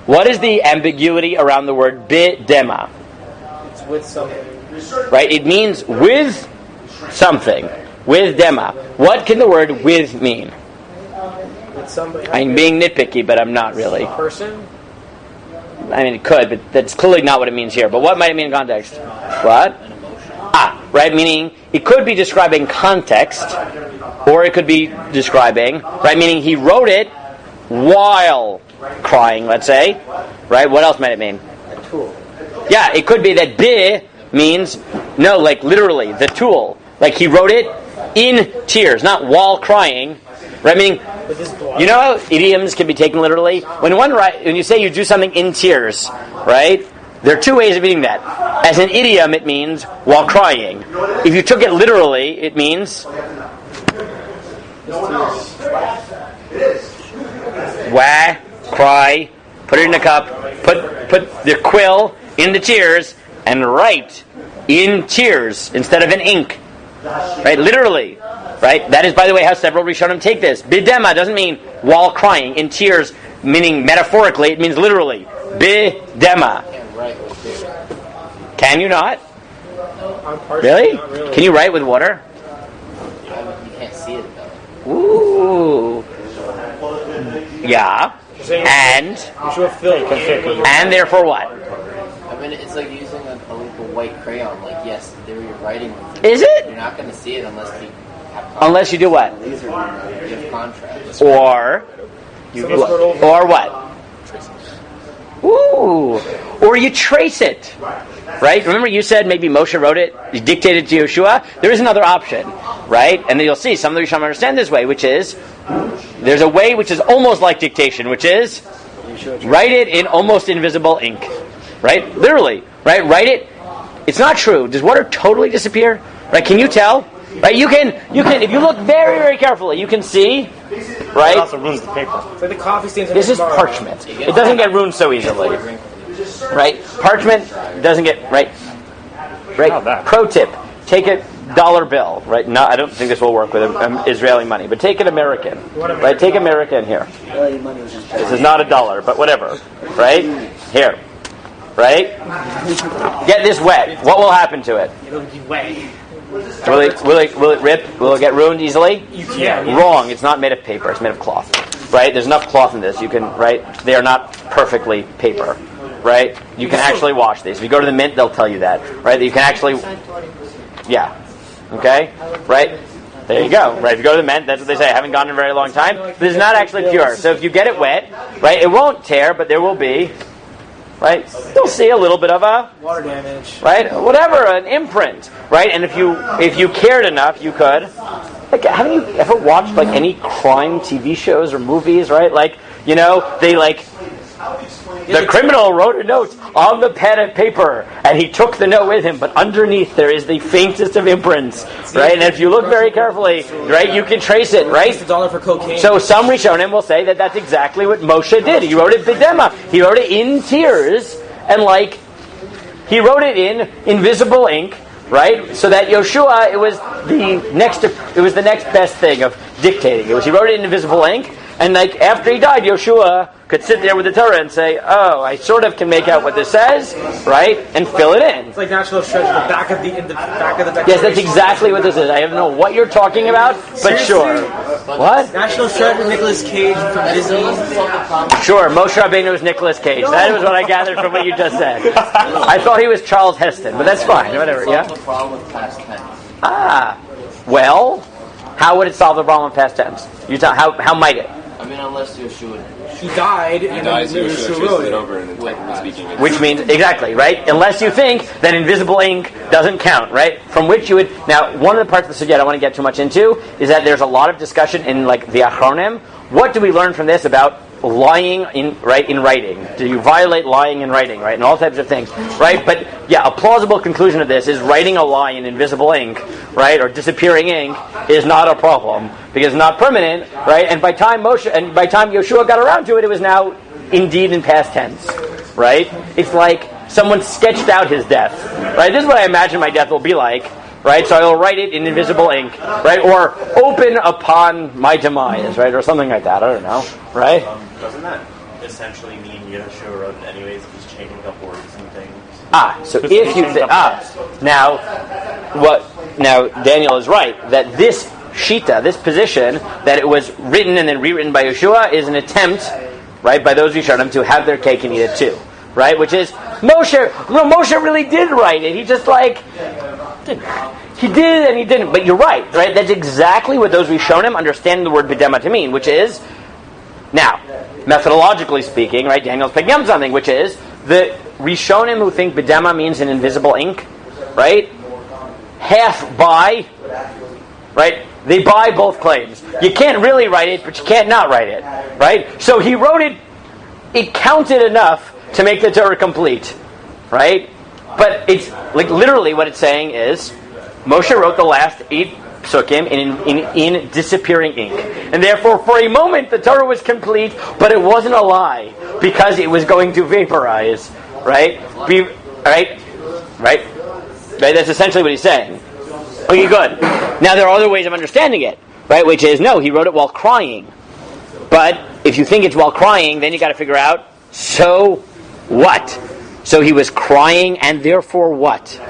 What is the ambiguity around the word bidema? It's with something. Right? It means with something. With dema. What can the word with mean? With somebody. I'm being nitpicky, but I'm not really. Person? I mean, it could, but that's clearly not what it means here. But what might it mean in context? What? Right? Meaning, it could be describing context, or it could be describing, right? Meaning he wrote it while crying, let's say. Right? What else might it mean? A tool. Yeah, it could be that bi means, no, like literally, the tool. Like he wrote it in tears, not while crying. Right? Meaning, you know how idioms can be taken literally? When you say you do something in tears, right? There are two ways of meaning that. As an idiom, it means while crying. If you took it literally, it means wah, cry, put it in a cup, put the quill in the tears, and write in tears instead of in ink. Right? Literally. Right? That is, by the way, how several Rishonim take this. Bidema doesn't mean while crying. In tears, meaning metaphorically, it means literally. Bidema. Can you not? Really? Can you write with water? You can't see it though. Ooh. Yeah. And therefore what? I mean, it's like using a white crayon. Like, yes, there you're writing with it. Is it? You're not going to see it unless you have contrast. Unless you do what? You have contrast. Or what? Ooh. Or you trace it. Right? Remember you said maybe Moshe wrote it, he dictated to Yeshua? There is another option. Right? And then you'll see, some of the Rishonim understand this way, which is, there's a way which is almost like dictation, which is, write it in almost invisible ink. Right? Literally. Right? Write it. It's not true. Does water totally disappear? Right? Can you tell? Right? You can, if you look very, very carefully, you can see, right? It also ruins the paper. It's like the coffee stains. This is parchment. It doesn't get ruined so easily. Right? Parchment doesn't get, right? Pro tip. Take a dollar bill. Right? No, I don't think this will work with Israeli money, but take an American. Right? Take American here. This is not a dollar, but whatever. Right? Here. Right? Get this wet. What will happen to it? It'll be wet. Will it rip? Will it get ruined easily? Yeah. Wrong. It's not made of paper. It's made of cloth. Right? There's enough cloth in this. You can, right? They are not perfectly paper. Right? You can actually wash these. If you go to the mint, they'll tell you that. Right? That you can actually... Yeah. Okay? Right? There you go. Right? If you go to the mint, that's what they say. I haven't gone in a very long time. This is not actually pure. So if you get it wet, right, it won't tear, but there will be... Right? You'll see a little bit of a water damage. Right? Whatever, an imprint. Right? And if you cared enough, you could. Like, haven't you ever watched like any crime TV shows or movies? Right? Like, you know, they like The criminal wrote a note on the pad of paper, and he took the note with him, but underneath there is the faintest of imprints, right? And if you look very carefully, right, you can trace it, right? $1 for cocaine. So some Rishonim will say that that's exactly what Moshe did. He wrote it b'dema. He wrote it in tears, and he wrote it in invisible ink, right? So that Yoshua, it was the next best thing of dictating. He wrote it in invisible ink, and after he died, Yoshua could sit there with the Torah and say, "Oh, I sort of can make out what this says, right?" and fill it in. It's like National Treasure, the back of the Declaration. Yes, that's exactly what this is. I don't know what you're talking about, but sure. What? National Treasure, Nicolas Cage from Disney. Sure, Moshe Rabbeinu was Nicolas Cage. That was what I gathered from what you just said. I thought he was Charles Heston, but that's fine. Whatever. Yeah. Solve the problem with past tense. Well, how would it solve the problem of past tense? You tell how might it? I mean, unless Yeshua. He died, and then Yeshua wrote it. over and technically speaking. Which means, exactly, right? Unless you think that invisible ink doesn't count, right? From which you would... Now, one of the parts of the sugya I don't want to get too much into is that there's a lot of discussion in, the Achronim. What do we learn from this about lying in writing? Do you violate lying in writing, right? And all types of things, right? But, yeah, a plausible conclusion of this is writing a lie in invisible ink, right, or disappearing ink is not a problem because it's not permanent, right? And by time Yeshua got around to it, it was now indeed in past tense, right? It's like someone sketched out his death, right? This is what I imagine my death will be like, right? So I will write it in invisible ink, right? Or open upon my demise, right? Or something like that. I don't know, right? Doesn't that essentially mean Yeshua wrote it anyways? He's changing up words and things. So if you think now Daniel is right that this shita, this position that it was written and then rewritten by Yeshua is an attempt, right, by those Rishonim to have their cake and eat it too, right? Which is Moshe really did write it. He just he did and he didn't. But you're right? That's exactly what those Rishonim understand the word b'dema to mean, which is now methodologically speaking, right? Daniel's picking up something, which is the Rishonim who think b'dema means an invisible ink, right? Half buy, right? They buy both claims. You can't really write it, but you can't not write it, right? So he wrote it. It counted enough to make the Torah complete, right? But it's literally what it's saying is Moshe wrote the last 8 Pesukim in disappearing ink. And therefore, for a moment, the Torah was complete, but it wasn't a lie, because it was going to vaporize. Right? Right? That's essentially what he's saying. Okay, good. Now, there are other ways of understanding it, right? Which is, no, he wrote it while crying. But if you think it's while crying, then you got to figure out, so what? So he was crying, and therefore what?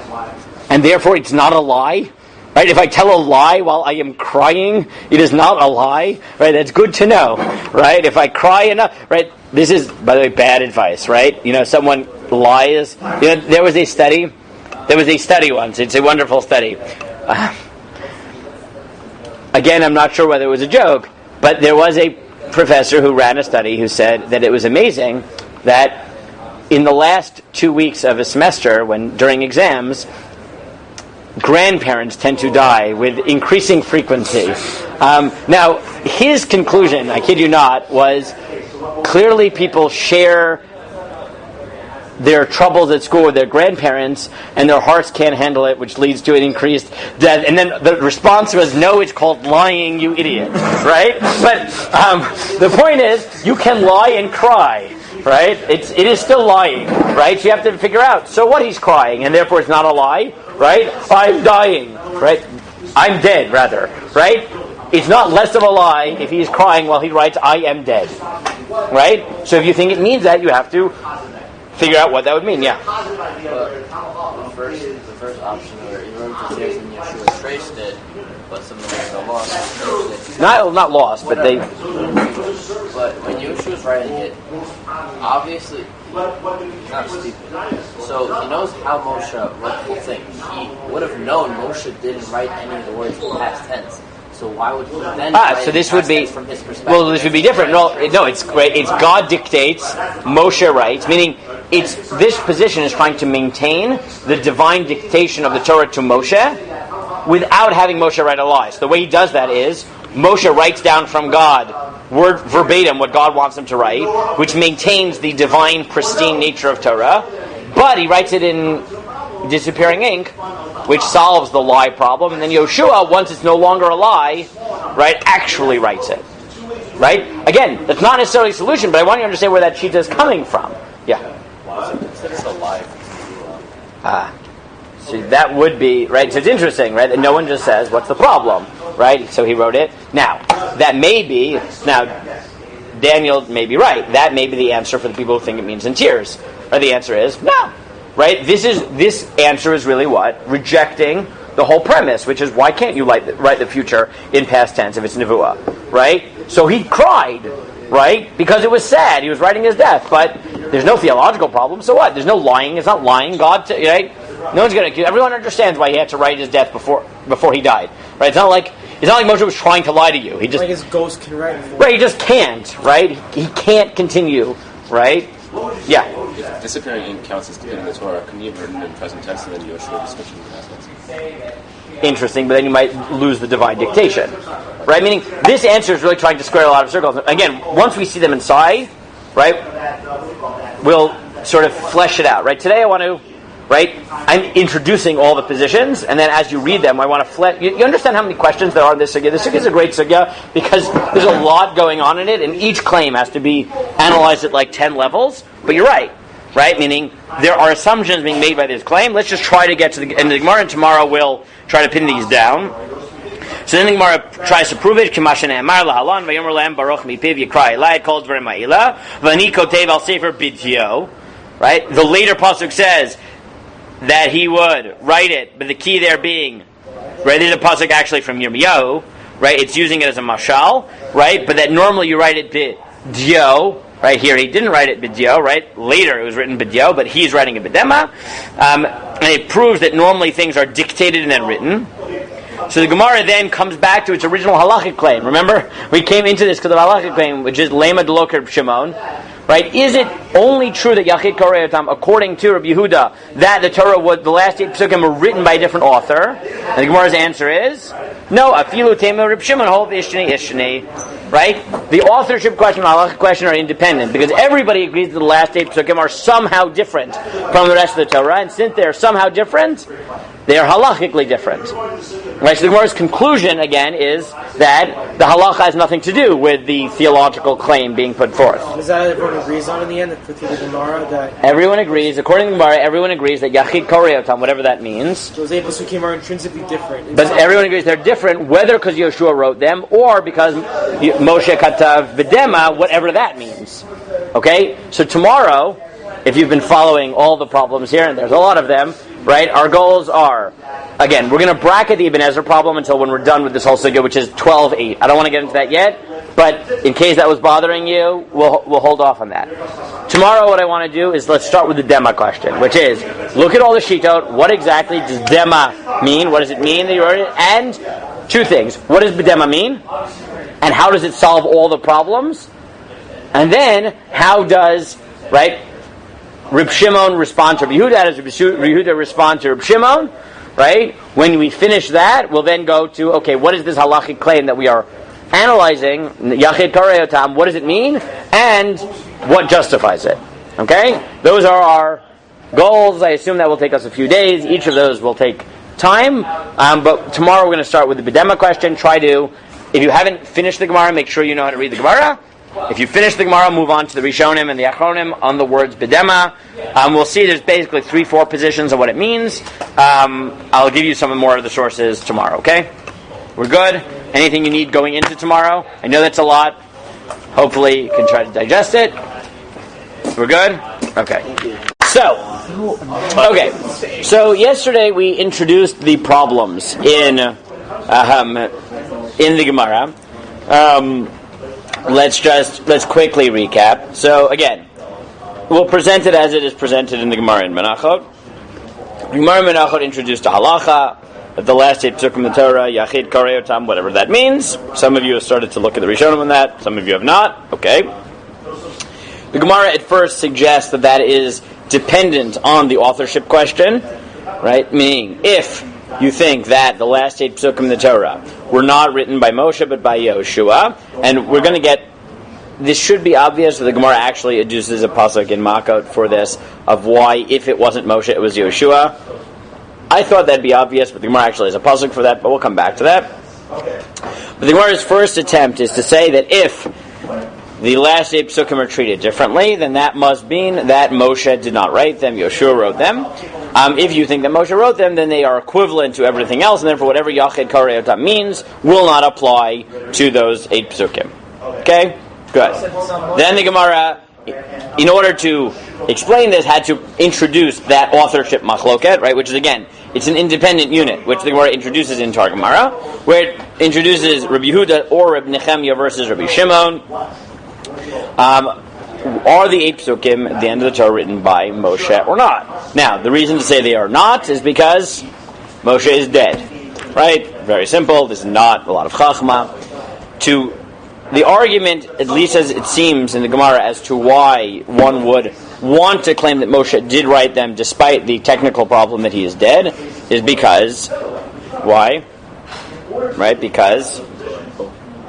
And therefore it's not a lie? Right? If I tell a lie while I am crying, it is not a lie. Right? That's good to know. Right? If I cry enough, right? This is, by the way, bad advice, right? Someone lies. There was a study once. It's a wonderful study. Again, I'm not sure whether it was a joke, but there was a professor who ran a study who said that it was amazing that in the last 2 weeks of a semester, during exams, grandparents tend to die with increasing frequency. Now, his conclusion, I kid you not, was clearly people share their troubles at school with their grandparents, and their hearts can't handle it, which leads to an increased death. And then the response was, no, it's called lying, you idiot. Right? But the point is, you can lie and cry. Right? It is still lying. Right? So you have to figure out, so what, he's crying, and therefore it's not a lie? Right? I'm dying. Right? I'm dead, rather. Right? It's not less of a lie if he's crying while he writes, I am dead. Right? So if you think it means that, you have to figure out what that would mean, yeah. The first option where he wrote the tears and Yeshua traced it, but some of them got lost. Not lost, but they... But when Yeshua's writing it, obviously, he's not stupid. So he knows how Moshe wrote the thing. He would have known Moshe didn't write any of the words in past tense. So why would he then write so this would be from his perspective? Well, this would be different. No, it's great. It's God dictates, Moshe writes, meaning this position is trying to maintain the divine dictation of the Torah to Moshe without having Moshe write a lie. So the way he does that is Moshe writes down from God, word verbatim, what God wants him to write, which maintains the divine, pristine nature of Torah, but he writes it in disappearing ink, which solves the lie problem, and then Yoshua, once it's no longer a lie, right, actually writes it. Right? Again, that's not necessarily a solution, but I want you to understand where that shita is coming from. Yeah? It's a lie. So that would be, right, so it's interesting, right, that no one just says, what's the problem? Right? So he wrote it. Now, that may be, Daniel may be right. That may be the answer for the people who think it means in tears. Right? The answer is, no. Right? This answer is really what? Rejecting the whole premise, which is, why can't you write the future in past tense if it's nevuah? Right? So he cried, right? Because it was sad. He was writing his death. But there's no theological problem. So what? There's no lying. It's not lying. Right? No one's going to accuse. Everyone understands why he had to write his death before he died. Right? It's not like Moshe was trying to lie to you. He just, like his ghost can write. Right? He just can't. Right? He can't continue. Right? Yeah. If disappearing ink counts as completing the Torah, can you have written in present tense and then Yoshua be switching the aspects? Interesting, but then you might lose the divine dictation. Right? Meaning, this answer is really trying to square a lot of circles. Again, once we see them inside, right, we'll sort of flesh it out. Right? Today I want to, right, I'm introducing all the positions, and then as you read them, I want to flesh. You understand how many questions there are in this sugya? This sugya is a great sugya because there's a lot going on in it, and each claim has to be analyzed at like 10 levels. But you're right. Right? Meaning, there are assumptions being made by this claim. Let's just try to get to the end of the Gemara, and tomorrow we'll try to pin these down. So then the Gemara tries to prove it. Right? The later pasuk says that he would write it, but the key there being, right, there's a pasuk actually from Yirmiyahu, right? It's using it as a mashal, right? But that normally you write it b'dio. Right here, he didn't write it b'dio, right? Later it was written b'dio, but he's writing it b'dema. And it proves that normally things are dictated and then written. So the Gemara then comes back to its original halachic claim. Remember? We came into this because of the halachic claim, which is Lema Deloker Shimon. Right? Is it only true that Yachid Korei Otam, according to Rabbi Yehuda, that the Torah the last 8 Pesukim were written by a different author? And the Gemara's answer is, no, Afilu Tema Reb Shimon, Hov Ishtini. Right? The authorship question and the halachic question are independent, because everybody agrees that the last 8 Pesukim are somehow different from the rest of the Torah, and since they're somehow different, they are halachically different. Right? So the Gemara's conclusion, again, is that the halacha has nothing to do with the theological claim being put forth. Is that everyone agrees on in the end, with the Gemara? That everyone agrees, according to the Gemara, everyone agrees that Yachid Korei Otam, whatever that means. Those 8 Pesukim are intrinsically different. But everyone agrees they're different, whether because Yoshua wrote them, or because Moshe Katav B'dema, whatever that means. Okay? So tomorrow, if you've been following all the problems here, and there's a lot of them, right, our goals are, again, we're going to bracket the Ibn Ezra problem until when we're done with this whole sugya, which is 12:8. I don't want to get into that yet, but in case that was bothering you, we'll hold off on that. Tomorrow what I want to do is let's start with the Dema question, which is, look at all the shitot, what exactly does Dema mean? What does it mean that you wrote it? And two things. What does B'dema mean? And how does it solve all the problems? And then, how does, right, Reb Shimon respond to Reb Yehuda? How does Reb Yehuda respond to Reb Shimon? Right? When we finish that, we'll then go to, okay, what is this halachic claim that we are analyzing? Yachid Korei Otam, what does it mean? And what justifies it? Okay? Those are our goals. I assume that will take us a few days. Each of those will take time. But tomorrow we're going to start with the B'dema question. If you haven't finished the Gemara, make sure you know how to read the Gemara. If you finish the Gemara, move on to the Rishonim and the Achronim on the words B'dema. We'll see there's basically 3-4 positions of what it means. I'll give you some more of the sources tomorrow, okay? We're good? Anything you need going into tomorrow? I know that's a lot. Hopefully you can try to digest it. We're good? Okay. So yesterday we introduced the problems in the Gemara. Let's quickly recap. So again, we'll present it as it is presented in the Gemara in Menachot. Gemara in Menachot introduced a halacha that the last 8 Pesukim in the Torah, Yachid Korei Otam, whatever that means. Some of you have started to look at the Rishonim on that. Some of you have not. Okay. The Gemara at first suggests that is dependent on the authorship question, right? Meaning, if you think that the last 8 Pesukim in the Torah were not written by Moshe but by Yoshua. And we're going to get, this should be obvious, but the Gemara actually adduces a pasuk in Makot for this, of why, if it wasn't Moshe, it was Yoshua. I thought that'd be obvious, but the Gemara actually has a pasuk for that, but we'll come back to that. But the Gemara's first attempt is to say that if the last 8 Pesukim are treated differently, then that must mean that Moshe did not write them, Yoshua wrote them. If you think that Moshe wrote them, then they are equivalent to everything else, and therefore whatever Yachid Karei Otam means will not apply to those 8 Pesukim. Okay? Good. Then the Gemara, in order to explain this, had to introduce that authorship machloket, right? Which is, again, it's an independent unit, which the Gemara introduces in Tar Gemara, where it introduces Rabbi Yehuda or Rabbi Nechemia versus Rabbi Shimon. Are the 8 Pesukim at the end of the Torah written by Moshe or not? Now, the reason to say they are not is because Moshe is dead. Right? Very simple. This is not a lot of chachma. The argument, at least as it seems in the Gemara, as to why one would want to claim that Moshe did write them despite the technical problem that he is dead, is because... Why? Right? Because...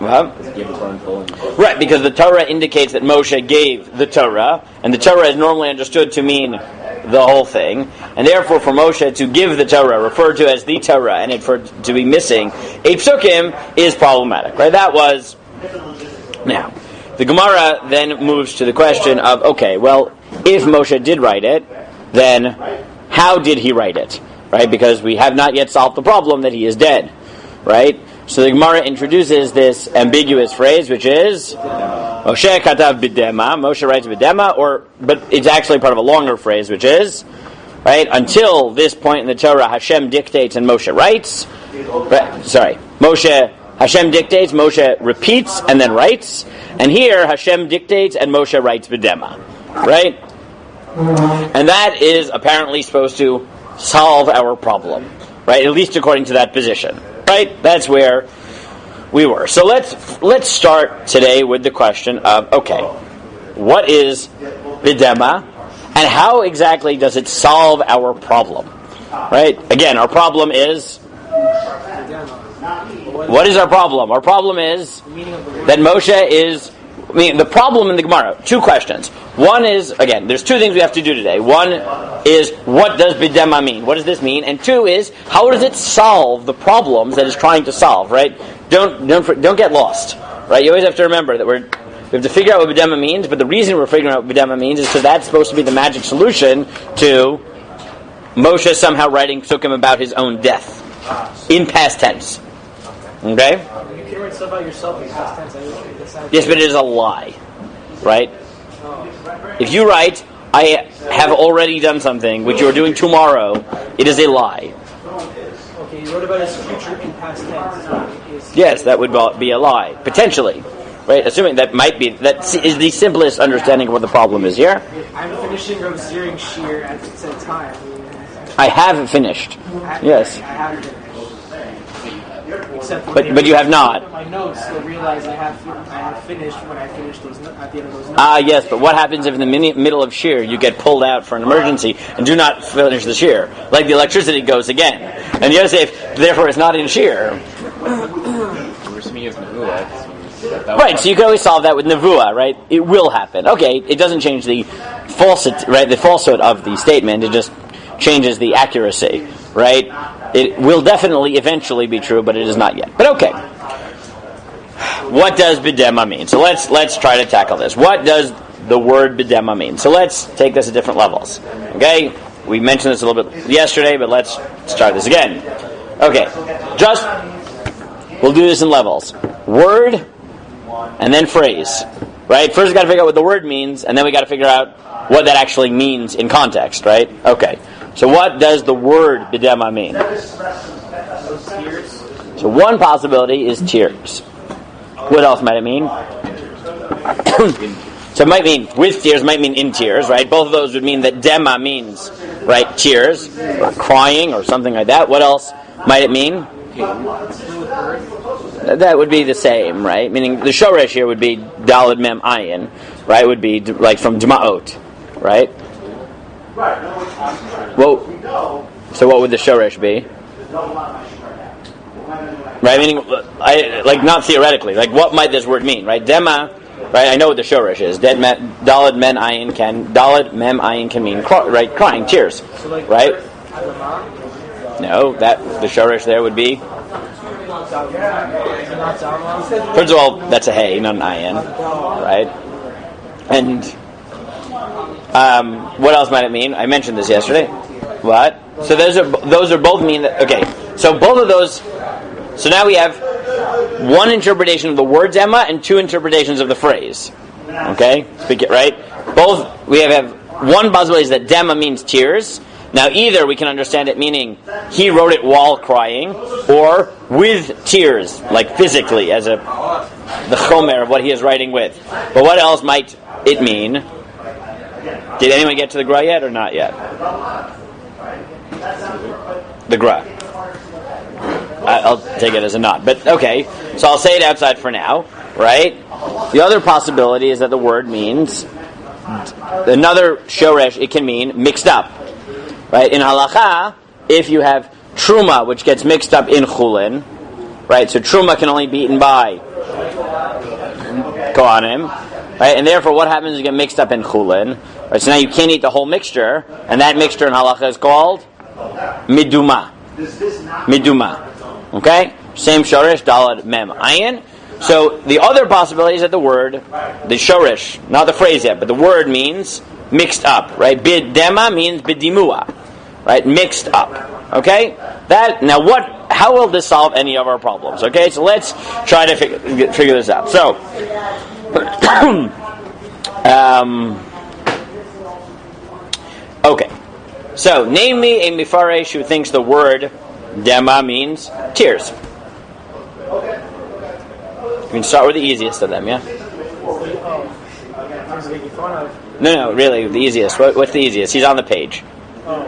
Right, because the Torah indicates that Moshe gave the Torah, and the Torah is normally understood to mean the whole thing, and therefore for Moshe to give the Torah, referred to as the Torah, and it for to be missing 8 Pesukim is problematic. Right? That was... Now, the Gemara then moves to the question of, okay, well, if Moshe did write it, then how did he write it? Right? Because we have not yet solved the problem that he is dead. Right? So the Gemara introduces this ambiguous phrase, which is Moshe katav b'dema. Moshe writes b'dema, but it's actually part of a longer phrase, which is, right, until this point in the Torah, Hashem dictates and Moshe writes. Hashem dictates, Moshe repeats and then writes. And here, Hashem dictates and Moshe writes b'dema. Right? And that is apparently supposed to solve our problem. Right? At least according to that position. Right? That's where we were. So let's start today with the question of, okay, what is b'dema, and how exactly does it solve our problem? Right? Again, our problem is... What is our problem? Our problem is that Moshe is... the problem in the Gemara, 2 questions. One is, again, there's 2 things we have to do today. One is, what does b'dema mean? What does this mean? And 2 is, how does it solve the problems that it's trying to solve, right? Don't get lost, right? You always have to remember that we have to figure out what b'dema means, but the reason we're figuring out what b'dema means is because that's supposed to be the magic solution to Moshe somehow writing Pesukim about his own death in past tense. Okay? You can write stuff about yourself in past tense. Yes, but it is a lie, right? If you write, I have already done something, which you are doing tomorrow, it is a lie. Okay, you wrote about his future in past tense. Yes, that would be a lie, potentially. Right? Assuming that is the simplest understanding of what the problem is here. I'm finishing Rav Ziring's shir at the same time. I have finished. Yes. I haven't finished. But you have not. My notes, you'll realize I have finished when I finished those at the end of those notes. Yes, but what happens if in the middle of shir you get pulled out for an emergency and do not finish the shir? Like the electricity goes again. And Yosef, therefore, is not in shir. Right, so you can always solve that with nevuah, right? It will happen. Okay, it doesn't change the falsehood of the statement, it just changes the accuracy, right? It will definitely eventually be true, but it is not yet. But okay. What does b'dema mean? So let's try to tackle this. What does the word b'dema mean? So let's take this at different levels. Okay? We mentioned this a little bit yesterday, but let's start this again. Okay. We'll do this in levels. Word, and then phrase. Right? First we got to figure out what the word means, and then we got to figure out what that actually means in context, right? Okay. So what does the word b'dema mean? So one possibility is tears. What else might it mean? So it might mean with tears, might mean in tears, right? Both of those would mean that dema means, right, tears, or crying, or something like that. What else might it mean? That would be the same, right? Meaning the shoresh here would be daled mem ayin, right? Would be like from dma'ot, right? Well, so what would the shoresh be? Right, meaning, not theoretically. Like, what might this word mean? Right, dema. Right, I know what the shoresh is. Dalad mem ayin can mean crying, tears. Right? No, that the shoresh there would be. First of all, that's a hey, not an ayin. Right? And what else might it mean? I mentioned this yesterday. What? So those are both mean that. Okay, so both of those. So now we have one interpretation of the word dema and two interpretations of the phrase. Okay, speak it right. Both we have one possibility is that dema means tears. Now either we can understand it meaning he wrote it while crying, or with tears, like physically, as the chomer of what he is writing with. But what else might it mean? Did anyone get to the gra yet or not yet? The gra. I'll take it as a nod. But okay, so I'll say it outside for now, right? The other possibility is that the word means another shoresh, it can mean mixed up. Right? In halacha, if you have truma, which gets mixed up in chulin, right? So truma can only be eaten by kohanim, right? And therefore what happens is you get mixed up in chulin. Right? So now you can't eat the whole mixture, and that mixture in halacha is called miduma. Miduma. Okay? Same shorish, dalad mem ayin. So the other possibility is that the word, the shorish, not the phrase yet, but the word means mixed up, right? Bidema means bidimua, right? Mixed up. Okay? How will this solve any of our problems? Okay? So let's try to figure this out. So okay. So name me a mifaresh who thinks the word dema means tears. We can start with the easiest of them, yeah? No, really, the easiest. What's the easiest? He's on the page.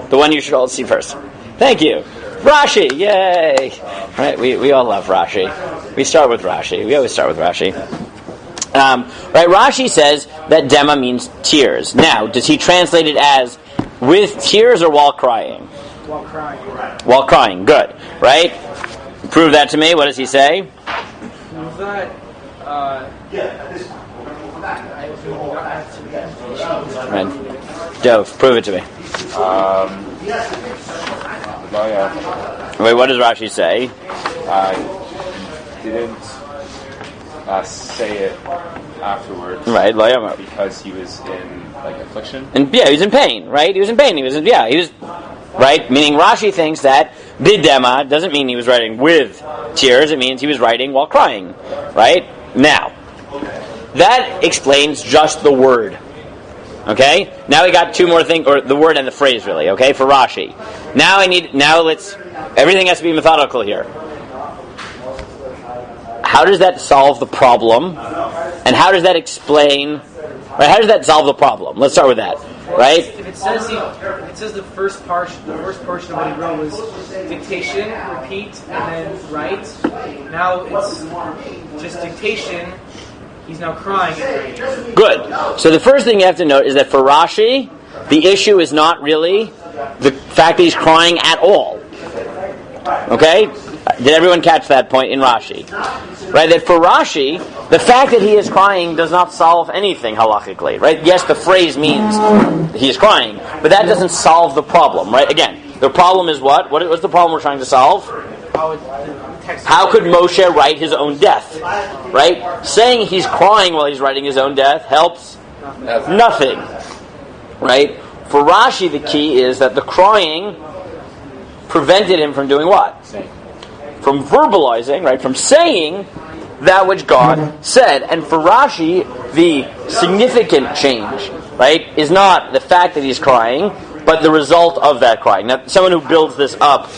The one you should all see first. Thank you. Rashi, yay! Right, we all love Rashi. We start with Rashi. We always start with Rashi. Right, Rashi says that dema means tears. Now, does he translate it as with tears or while crying? While crying. While crying, good. Right? Prove that to me. What does he say? Prove that. Right. Dove, prove it to me. Wait, what does Rashi say? Didn't say it afterwards. Right, because he was in affliction. And he was in pain, right? He was in pain. He was right. Meaning Rashi thinks that bidema doesn't mean he was writing with tears. It means he was writing while crying, right? Now, that explains just the word. Okay. Now we got two more things, or the word and the phrase, really. Okay, for Rashi. Everything has to be methodical here. How does that solve the problem? And how does that explain? Right? How does that solve the problem? Let's start with that. Right? If it says the first portion of what he wrote was dictation, repeat, and then write. Now it's just dictation. He's now crying. Good. So the first thing you have to note is that for Rashi, the issue is not really the fact that he's crying at all. Okay? Did everyone catch that point in Rashi? Right? That for Rashi, the fact that he is crying does not solve anything halachically. Right? Yes, the phrase means he is crying, but that doesn't solve the problem. Right? Again, the problem is what? What's the problem we're trying to solve? How could Moshe write his own death? Right? Saying he's crying while he's writing his own death helps nothing. Right? For Rashi, the key is that the crying prevented him from doing what? From verbalizing, right? From saying that which God said. And for Rashi, the significant change, right, is not the fact that he's crying, but the result of that crying. Now, someone who builds this up,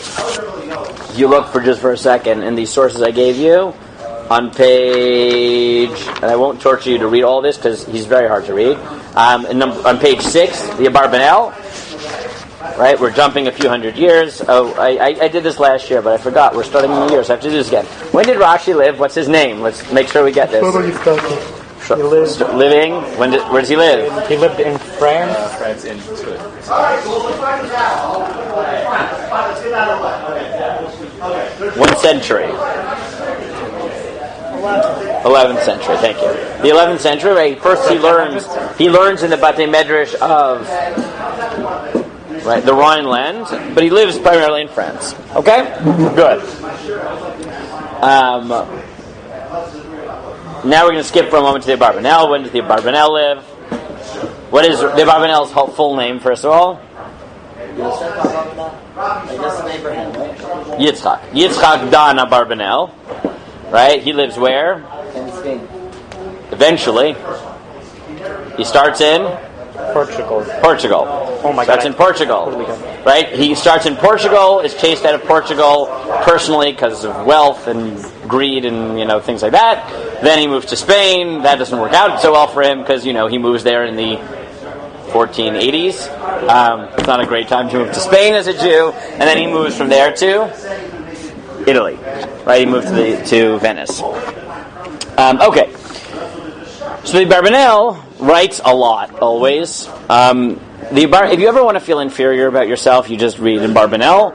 you look for just for a second in these sources I gave you, on page, and I won't torture you to read all this because he's very hard to read, on page 6, the Abarbanel, right, we're jumping a few hundred years. I did this last year, but I forgot. We're starting a new year, so I have to do this again. When did Rashi live? What's his name? Let's make sure we get this. Living? Where does he live? He lived in France. France in Tut. What century? 11th century. Thank you. The 11th century. Right. First, he learns in the Batei Medrash of the Rhineland, but he lives primarily in France. Okay, good. Now we're going to skip for a moment to the Abarbanel. When does the Abarbanel live? What is the Abarbanel's full name? First of all, Yitzchak Dan Abarbanel. Right? He lives where? Eventually, he starts in Portugal. Oh my God! Starts in Portugal. Right? He starts in Portugal. Is chased out of Portugal personally because of wealth and greed and things like that. Then he moves to Spain. That doesn't work out so well for him because he moves there in the 1480s. It's not a great time to move to Spain as a Jew. And then he moves from there to Italy. Right? He moved to Venice. Okay. So the Abarbanel writes a lot, always. If you ever want to feel inferior about yourself, you just read in Abarbanel.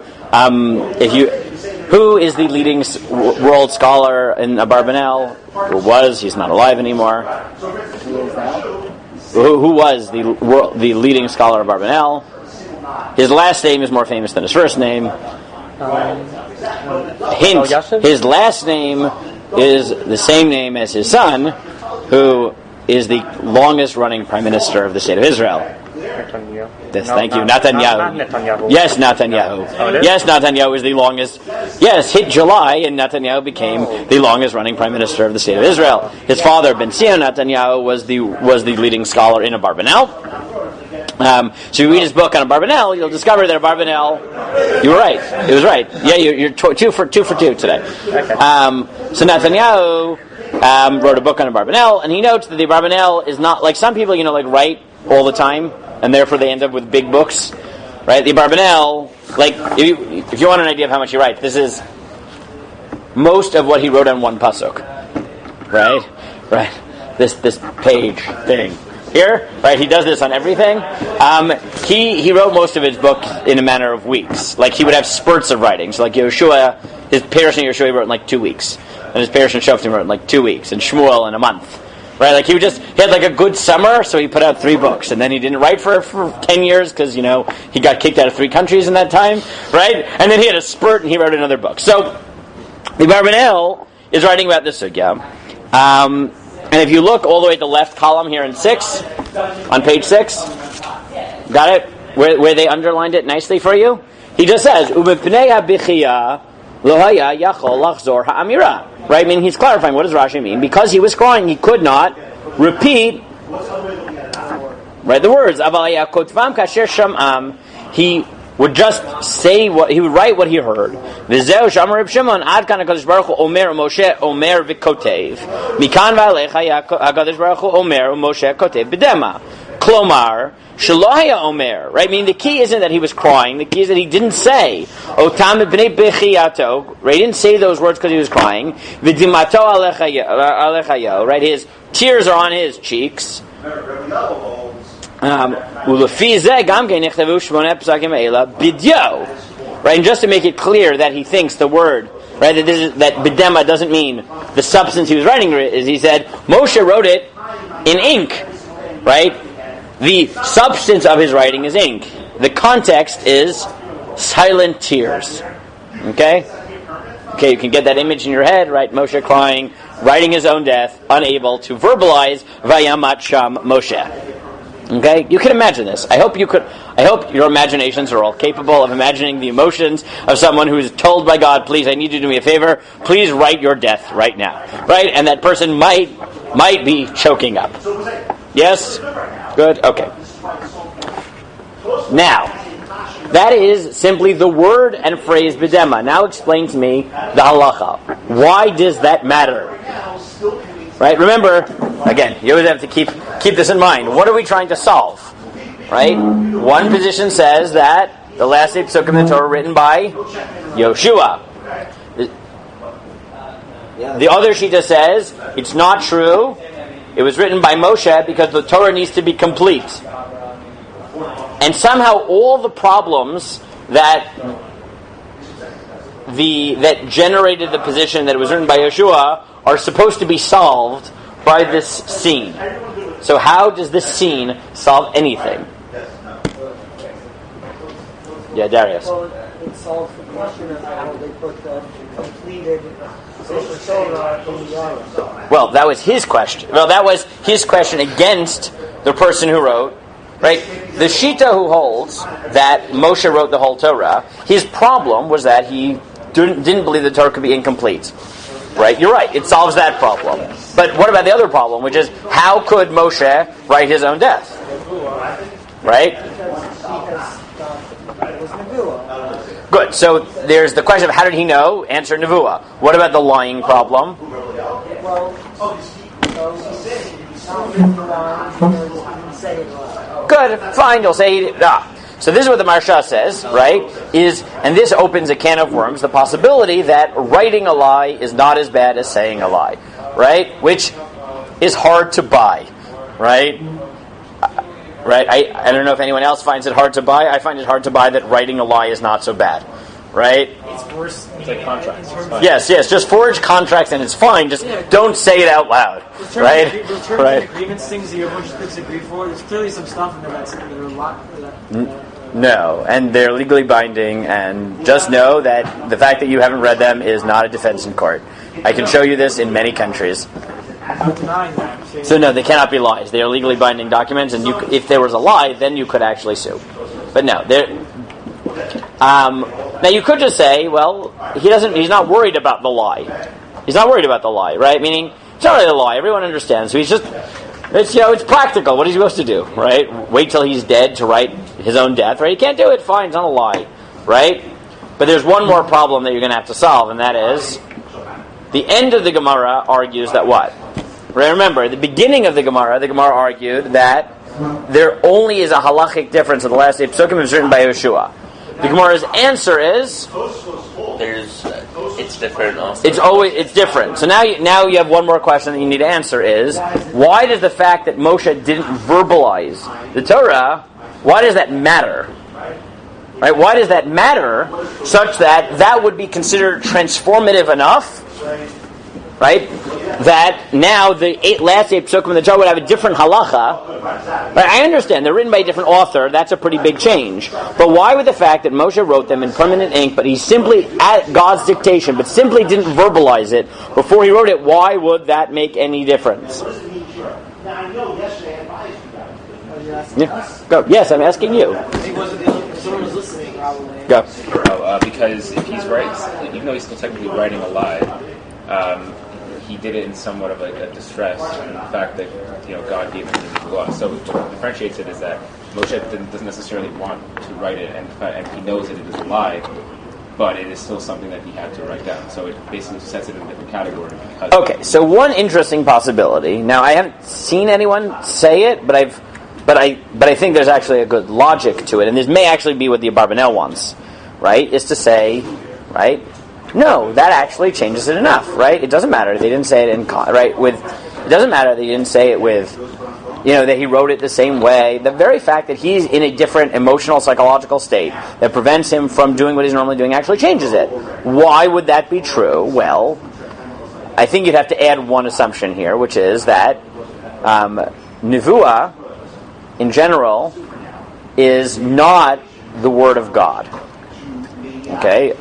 Who is the leading world scholar in Abarbanel? Who was? He's not alive anymore. Who was the leading scholar of Abarbanel? His last name is more famous than his first name. Hint: his last name is the same name as his son, who is the longest-running prime minister of the state of Israel. Yes, thank you, Netanyahu. Not Netanyahu. Yes, Netanyahu. Yes, Netanyahu is the longest. Yes, hit July, and Netanyahu became the longest-running prime minister of the state of Israel. His father, Ben Zion Netanyahu, was the leading scholar in Abarbanel. So you read his book on Abarbanel, you'll discover that Abarbanel. You were right. It was right. Yeah, you're two for two today. Okay. So Netanyahu wrote a book on Abarbanel, and he notes that the Abarbanel is not like some people, write all the time, and therefore they end up with big books, right? The Abarbanel, if you want an idea of how much he writes, this is most of what he wrote on one pasuk, right? This page thing here, right? He does this on everything. He wrote most of his book in a matter of weeks. Like he would have spurts of writing. So like Yehoshua, his Perush and Yehoshua he wrote in 2 weeks, and his Perush and Shoftim wrote in 2 weeks, and Shmuel in a month. Right, like he had a good summer, so he put out 3 books, and then he didn't write for 10 years because he got kicked out of 3 countries in that time, right? And then he had a spurt, and he wrote another book. So the Abarbanel is writing about this sugya, and if you look all the way at the left column here in 6, on page 6, got it? Where they underlined it nicely for you, he just says Ubepnei habichia lo haya yachol lachzor ha'amira. Right? I mean, he's clarifying what does Rashi mean? Because he was crying, he could not repeat the words. He would just say he would write what he heard. V'zeu shamar Reb Shimon ad kan HaKadosh Baruch Hu omer Moshe omer v'kotev mikan v'alecha HaKadosh Baruch Hu omer Moshe kotev b'dema. Klomar Shalohaya Omer, right? I mean, the key isn't that he was crying. The key is that he didn't say Otam b'nei bechiyato. Right? He didn't say those words because he was crying. V'dimato alechayo. Right? His tears are on his cheeks. Ulefi zeh gam kein nechtevu shmoneh pesukim eila bidyo. Right? And just to make it clear that he thinks the word, right? That bidema doesn't mean the substance he was writing is. He said Moshe wrote it in ink. Right? The substance of his writing is ink. The context is silent tears. Okay, you can get that image in your head, right? Moshe crying, writing his own death, unable to verbalize Vayamat Sham Moshe. Okay, you can imagine this. I hope your imaginations are all capable of imagining the emotions of someone who is told by God, please, I need you to do me a favor, please write your death right now. Right? And that person might be choking up. Yes? Good? Okay. Now, that is simply the word and phrase bidema. Now explain to me the halacha. Why does that matter? Right? Remember, again, you always have to keep this in mind. What are we trying to solve? Right? One position says that the last 8 Pesukim in the Torah were written by Yehoshua. The other Shita says it's not true. It was written by Moshe because the Torah needs to be complete. And somehow all the problems that generated the position that it was written by Yehoshua are supposed to be solved by this scene. So how does this scene solve anything? Yeah, Darius. Well, it solves the question of how they put the completed Sefer Torah in the Ark. Well, that was his question. Well, that was his question against the person who wrote, right? The Shita who holds that Moshe wrote the whole Torah, his problem was that he didn't believe the Torah could be incomplete. Right? You're right. It solves that problem. But what about the other problem, which is how could Moshe write his own death? Right? Good. So there's the question of how did he know? Answer Nevuah. What about the lying problem? Good. Fine. You'll say So this is what the Maharsha says, right? And this opens a can of worms, the possibility that writing a lie is not as bad as saying a lie, right? Which is hard to buy, right? Right? I don't know if anyone else finds it hard to buy. I find it hard to buy that writing a lie is not so bad, right? It's worse. It's like contracts. It's fine. Yes. Just forge contracts and it's fine. Just don't say it out loud, right? The terms and agreements, things that everyone just agree for. There's clearly some stuff in there that are a lot. No, and they're legally binding, and just know that the fact that you haven't read them is not a defense in court. I can show you this in many countries. I'm not denying that. So no, they cannot be lies. They are legally binding documents, and if there was a lie, then you could actually sue. But no, now you could just say, well, he's not worried about the lie. He's not worried about the lie, right? Meaning, it's not really a lie. Everyone understands. So it's practical. What is he supposed to do, right? Wait till he's dead to write his own death, right? He can't do it. Fine, it's not a lie, right? But there's one more problem that you're going to have to solve, and that is the end of the Gemara argues that what? Right, remember, at the beginning of the Gemara argued that there only is a halachic difference in the last 8 Pesukim is written by Yeshua. The Gemara's answer is It's different also. It's different. So now you have one more question that you need to answer is, why does the fact that Moshe didn't verbalize the Torah, why does that matter? Right? Why does that matter such that would be considered transformative enough, right? That now the last 8 Pesukim in the Torah would have a different halacha. Right? I understand they're written by a different author. That's a pretty big change. But why would the fact that Moshe wrote them in permanent ink, but he simply at God's dictation, but simply didn't verbalize it before he wrote it? Why would that make any difference? Yeah. Go. Yes, I'm asking you. Someone was listening, probably. Go. Because if he's right, even though he's still technically writing a lie, he did it in somewhat of like a distress, and the fact that God gave him the law. So what differentiates it is that Moshe doesn't necessarily want to write it, and he knows that it is a lie, but it is still something that he had to write down. So it basically sets it in a different category. Okay, so one interesting possibility. Now I haven't seen anyone say it, but I think there's actually a good logic to it, and this may actually be what the Abarbanel wants, right? Is to say, right? No, that actually changes it enough, right? It doesn't matter. They didn't say it it doesn't matter that he didn't say it with, that he wrote it the same way. The very fact that he's in a different emotional, psychological state that prevents him from doing what he's normally doing actually changes it. Why would that be true? Well, I think you'd have to add one assumption here, which is that Nevuah, in general, is not the Word of God. Okay?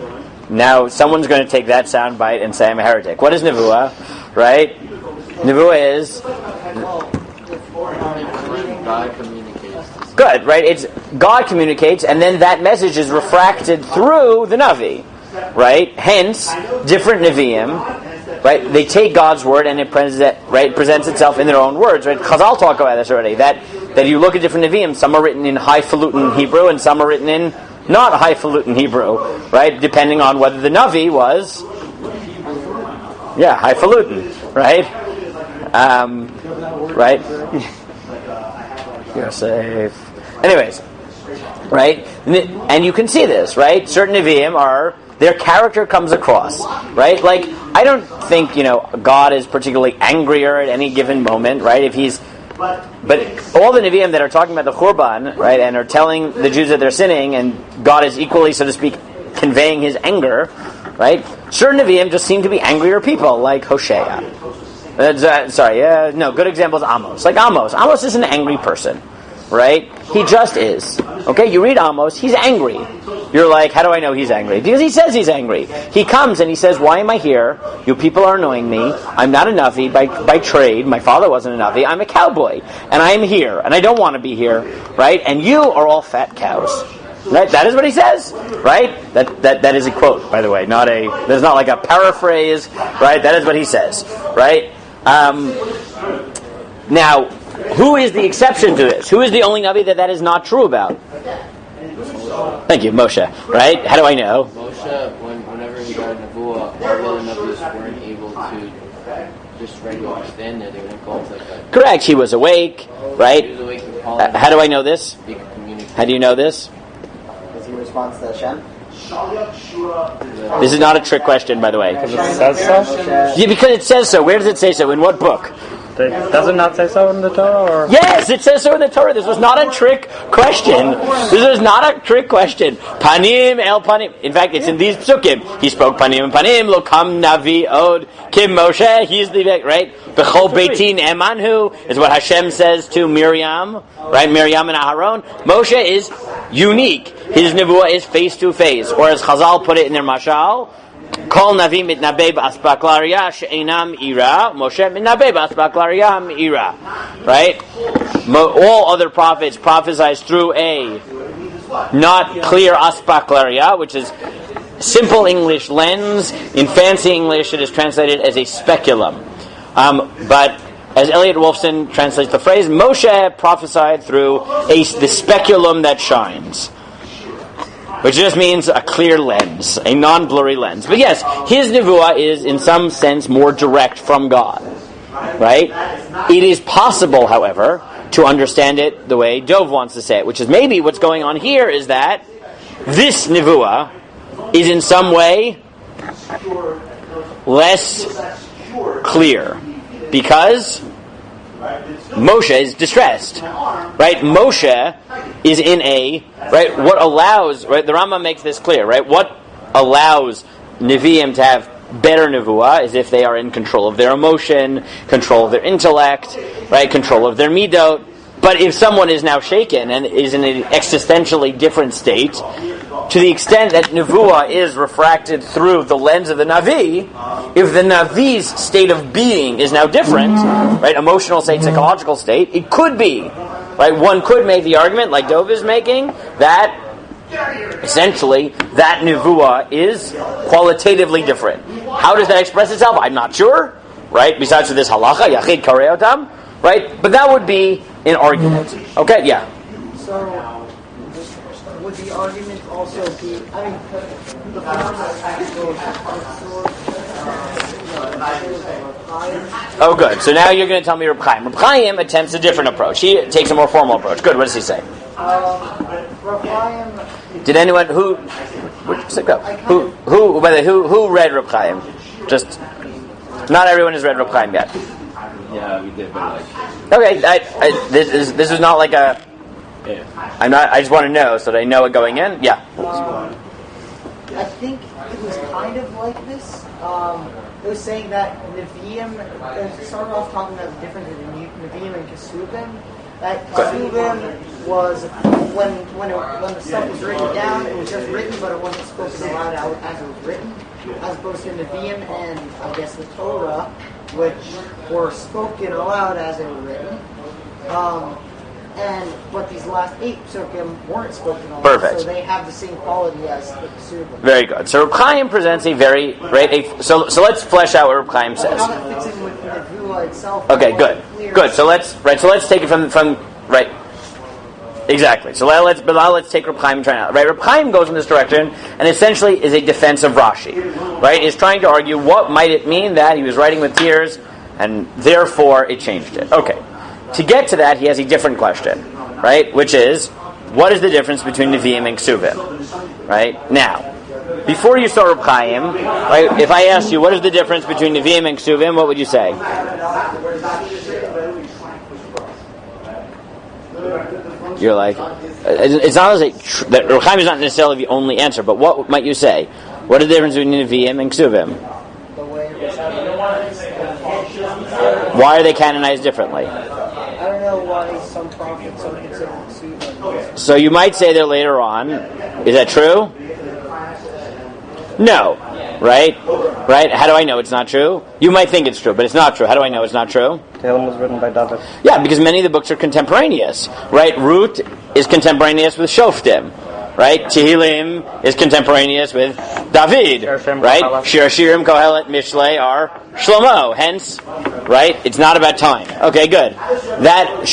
Now, someone's going to take that soundbite and say I'm a heretic. What is Nevuah? Right? Nevuah is... God communicates. Good, right? It's God communicates, and then that message is refracted through the Navi. Right? Hence, different Nevi'im, right? They take God's word and it presents itself in their own words. Right? Chazal talk about this already. That you look at different Nevi'im, some are written in highfalutin Hebrew and some are written in not highfalutin Hebrew, right? Depending on whether the Navi was, highfalutin, right? Right? You're safe. Anyways, right? And you can see this, right? Certain Nevi'im their character comes across, right? Like, I don't think, God is particularly angrier at any given moment, right? But all the Nevi'im that are talking about the Churban, right, and are telling the Jews that they're sinning, and God is equally, so to speak, conveying his anger, right? certain Nevi'im just seem to be angrier people, like Hosea. Good example is Amos. Like Amos. Amos is an angry person, right? He just is. Okay, you read Amos, he's angry. You're like, how do I know he's angry? Because he says he's angry. He comes and he says, why am I here? You people are annoying me. I'm not a Navi by trade. My father wasn't a Navi. I'm a cowboy. And I am here. And I don't want to be here, right? And you are all fat cows. Right? That is what he says, right? That is a quote, by the way. There's not like a paraphrase, right? That is what he says, right? Now, who is the exception to this? Who is the only Navi that is not true about? Thank you, Moshe. Right? How do I know? Moshe, whenever he got a Nevuah, all the other Navis weren't able to just regularly stand there. They wouldn't go into like that. Correct. He was awake, right? He was awake. How do I know this? He could communicate. How do you know this? Is he response to Hashem? This is not a trick question, by the way. Because it says so? Yeah, because it says so. Where does it say so? In what book? Does it not say so in the Torah? Or? Yes, it says so in the Torah. This was not a trick question. This is not a trick question. Panim el panim. In fact, it's in these Pesukim. He spoke panim and panim. Lo kam navi od kim Moshe. He's the right. Bechol beitin emanhu is what Hashem says to Miriam. Right, Miriam and Aharon. Moshe is unique. His nevuah is face to face, or as Chazal put it in their mashal. Kol Navi mitnabeh b'asbaklaria she'enam ira. Moshe mitnabeh b'asbaklaria ira. Right? All other prophets prophesied through a not clear asbaklaria, which is simple English lens. In fancy English, it is translated as a speculum. But as Elliot Wolfson translates the phrase, Moshe prophesied through the speculum that shines. Which just means a clear lens, a non-blurry lens. But yes, his nevuah is in some sense more direct from God. Right? It is possible, however, to understand it the way Dov wants to say it, which is maybe what's going on here is that this nevuah is in some way less clear. Because Moshe is distressed, right? Moshe is in what allows, right? The Rambam makes this clear, right? What allows Nevi'im to have better nevuah is if they are in control of their emotion, control of their intellect, right? Control of their midot. But if someone is now shaken and is in an existentially different state, to the extent that nevuah is refracted through the lens of the Navi, if the Navi's state of being is now different, right, emotional state, psychological state, it could be, right, one could make the argument, like Dov is making, that essentially that nevuah is qualitatively different. How does that express itself? I'm not sure, right, besides for this halacha, yachid kareotam, right, but that would be an argument. Okay, yeah. So, would the argument also be, I mean, the Oh, good. So now you're going to tell me Reb Chaim. Reb Chaim attempts a different approach. He takes a more formal approach. Good. What does he say? Reb Chaim. Did anyone who read Reb Chaim? Just not everyone has read Reb Chaim yet. Yeah, we did, but like. Okay, this is not like a. Yeah. I just want to know so that I know it going in. Yeah. I think it was kind of like this. It was saying that Nevi'im, it started off talking about the difference between Nevi'im and Kesubim. That Kesubim was, when the stuff was written down, it was just written, but it wasn't spoken aloud as it was written. As opposed to Nevi'im and, I guess, the Torah, which were spoken aloud as they were written. But these last 8 Pesukim weren't spoken aloud. Perfect. So they have the same quality as the Pesukim. Very good. So Reb Chaim presents a very so let's flesh out what Reb Chaim says. How it fits in with the Nevuah itself. Okay, good. So let's take it from right. Exactly. So let's take Reb Chaim and try it out. Right. Reb Chaim goes in this direction and essentially is a defense of Rashi. Right. Is trying to argue what might it mean that he was writing with tears and therefore it changed it. Okay. To get to that, he has a different question, right? Which is, what is the difference between Nevi'im and Kesubim? Right? Now, before you start Reb Chaim, right, if I asked you, what is the difference between Nevi'im and Kesubim, what would you say? You're like, it's not as that Reb Chaim is not necessarily the only answer, but what might you say? What is the difference between Nevi'im and Ksuvim? The way it was canonized. Why are they canonized differently? I don't know why some prophets are considered Ksuvim. So you might say they're later on. Is that true? No. Right? Right? How do I know it's not true? You might think it's true, but it's not true. How do I know it's not true? Tehillim was written by David. Yeah, because many of the books are contemporaneous. Right? Ruth is contemporaneous with Shoftim. Right? Tehillim is contemporaneous with David. Right? Shir Hashirim, Kohelet, Mishlei are Shlomo. Hence, right? It's not about time. Okay, good. That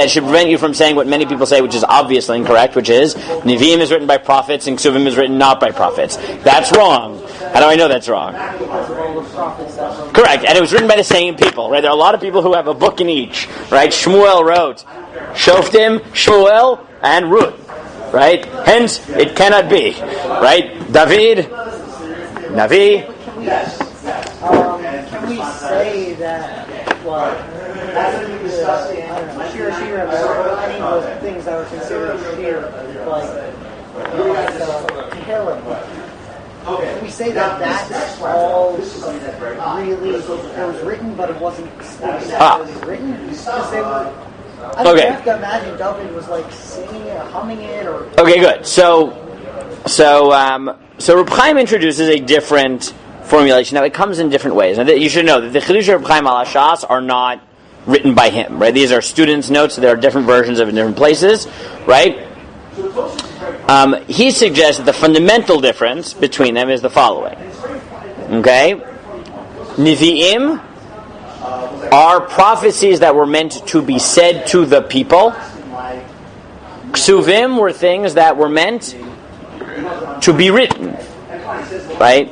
should prevent you from saying what many people say, which is obviously incorrect, which is Nevi'im is written by prophets and Ksuvim is written not by prophets. That's wrong. How do I know that's wrong? Correct, and it was written by the same people, right? There are a lot of people who have a book in each, right? Shmuel wrote Shoftim, Shmuel, and Ruth, right? Hence, it cannot be, right? David, Navi. Can we say that, well, Shir Hashirim, any of those things that were considered Shir, like Tehillim, can we say that that's all really, it was written, but it wasn't written? Because they were, I don't have to imagine David was like singing it, humming it, or... Okay, good. So Reb Chaim introduces a different formulation. Now, it comes in different ways. Now, you should know that the Chidush of Reb Chaim al Hashas are not written by him, right? These are students' notes, so there are different versions of it in different places, right? He suggests that the fundamental difference between them is the following. Okay? Nevi'im are prophecies that were meant to be said to the people. Ksuvim were things that were meant to be written. Right?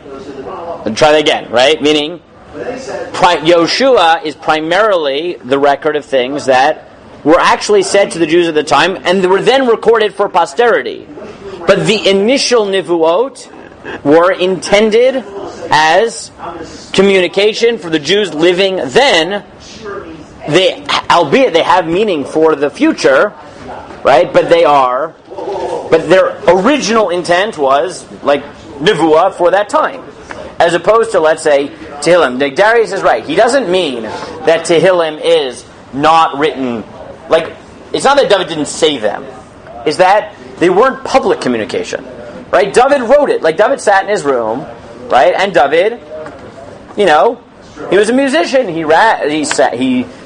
And try that again, right? Meaning, Yoshua is primarily the record of things that were actually said to the Jews at the time and were then recorded for posterity. But the initial nivuot were intended as communication for the Jews living then. Albeit they have meaning for the future, right? But their original intent was like nivuah for that time, as opposed to, let's say, Tehillim. Darius is right. He doesn't mean that Tehillim is not written. Like, it's not that David didn't say them. It's that they weren't public communication. Right? David wrote it. Like, David sat in his room, right? And David, he was a musician. He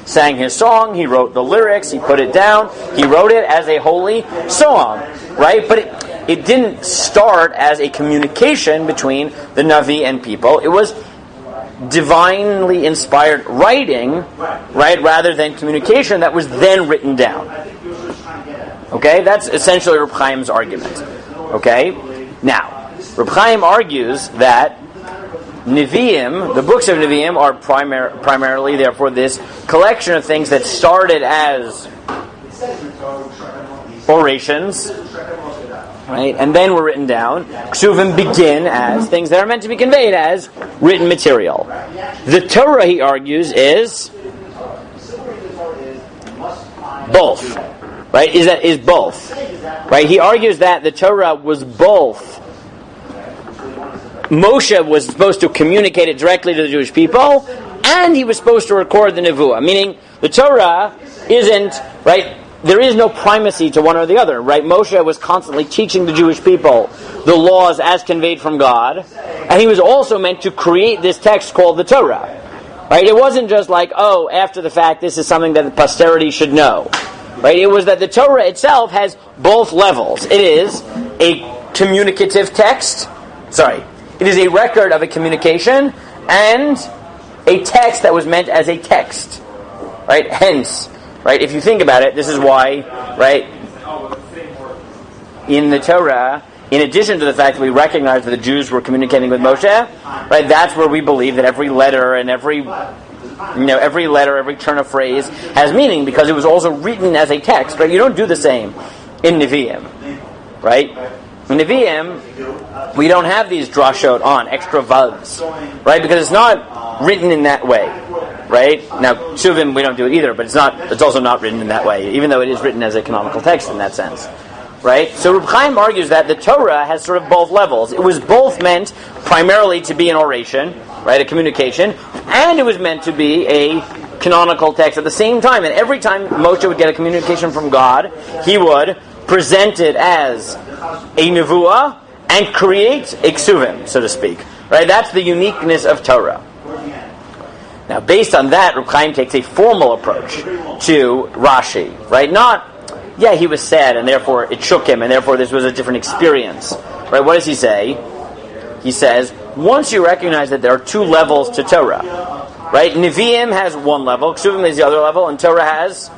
sang his song. He wrote the lyrics. He put it down. He wrote it as a holy song. Right? But it didn't start as a communication between the Navi and people. It was divinely inspired writing, right, rather than communication that was then written down. Okay, that's essentially Reb Chaim's argument. Okay, now Reb Chaim argues that Nevi'im, the books of Nevi'im, are primarily therefore this collection of things that started as orations, right, and then were written down. Ksuvim begin as things that are meant to be conveyed as written material. The Torah, he argues, is both. Right? Is both. Right? He argues that the Torah was both. Moshe was supposed to communicate it directly to the Jewish people, and he was supposed to record the Nevuah. Meaning, the Torah isn't, right, there is no primacy to one or the other, right? Moshe was constantly teaching the Jewish people the laws as conveyed from God, and he was also meant to create this text called the Torah. Right? It wasn't just like, after the fact, this is something that the posterity should know. Right? It was that the Torah itself has both levels. It is a communicative text. It is a record of a communication and a text that was meant as a text. Right? Hence, right, if you think about it, this is why, right, in the Torah, in addition to the fact that we recognize that the Jews were communicating with Moshe, right, that's where we believe that every letter and every turn of phrase has meaning, because it was also written as a text, right? You don't do the same in Nevi'im, right? In Nevi'im, we don't have these drashot on, extra vavs, right? Because it's not written in that way, right? Now, Ksuvim, we don't do it either, but it's also not written in that way, even though it is written as a canonical text in that sense. right? So Reb Chaim argues that the Torah has sort of both levels. It was both meant primarily to be an oration, right, a communication, and it was meant to be a canonical text at the same time. And every time Moshe would get a communication from God, he would present it as a nevuah and create a ksuvim, so to speak. Right? That's the uniqueness of Torah. Now, based on that, Reb Chaim takes a formal approach to Rashi. Right? Not, he was sad, and therefore it shook him, and therefore this was a different experience. Right? What does he say? He says, once you recognize that there are two levels to Torah, right? Nevi'im has one level, Ksuvim is the other level, and Torah has,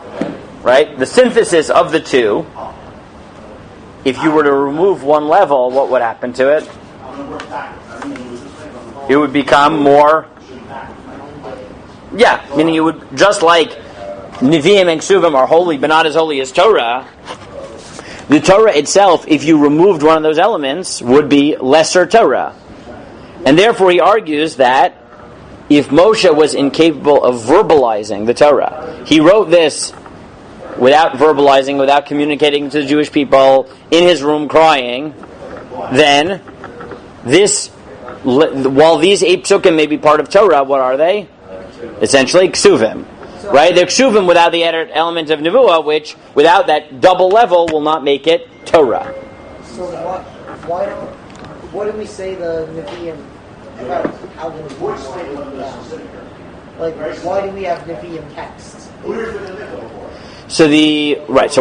right, the synthesis of the two. If you were to remove one level, what would happen to it? It would become more, meaning it would, just like Nevi'im and Ksuvim are holy, but not as holy as Torah, the Torah itself, if you removed one of those elements, would be lesser Torah. And therefore he argues that if Moshe was incapable of verbalizing the Torah, he wrote this without verbalizing, without communicating to the Jewish people, in his room crying, then this, while these 8 Pesukim may be part of Torah, what are they? Essentially Ksuvim. Right? They're Ksuvim without the added element of Nevuah, which, without that double level, will not make it Torah. So why do we say the Nevi'im about how the Nevi'im why do we have Nevi'im texts? So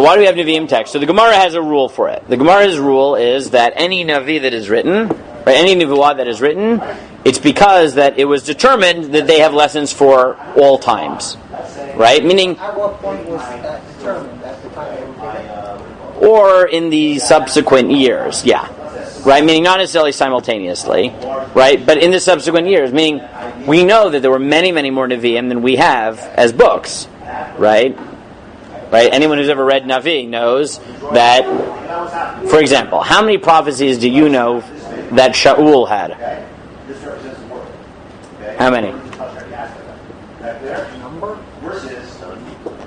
why do we have Nevi'im text? So the Gemara has a rule for it. The Gemara's rule is that any Navi that is written, or any Nevuah that is written, it's because that it was determined that they have lessons for all times. Right? Meaning, at what point was that determined? At the time they were given? Or in the subsequent years, Right? Meaning not necessarily simultaneously, right? But in the subsequent years, meaning we know that there were many, many more Nevi'im than we have as books, right? Right? Anyone who's ever read Navi knows that, for example, how many prophecies do you know that Shaul had? How many?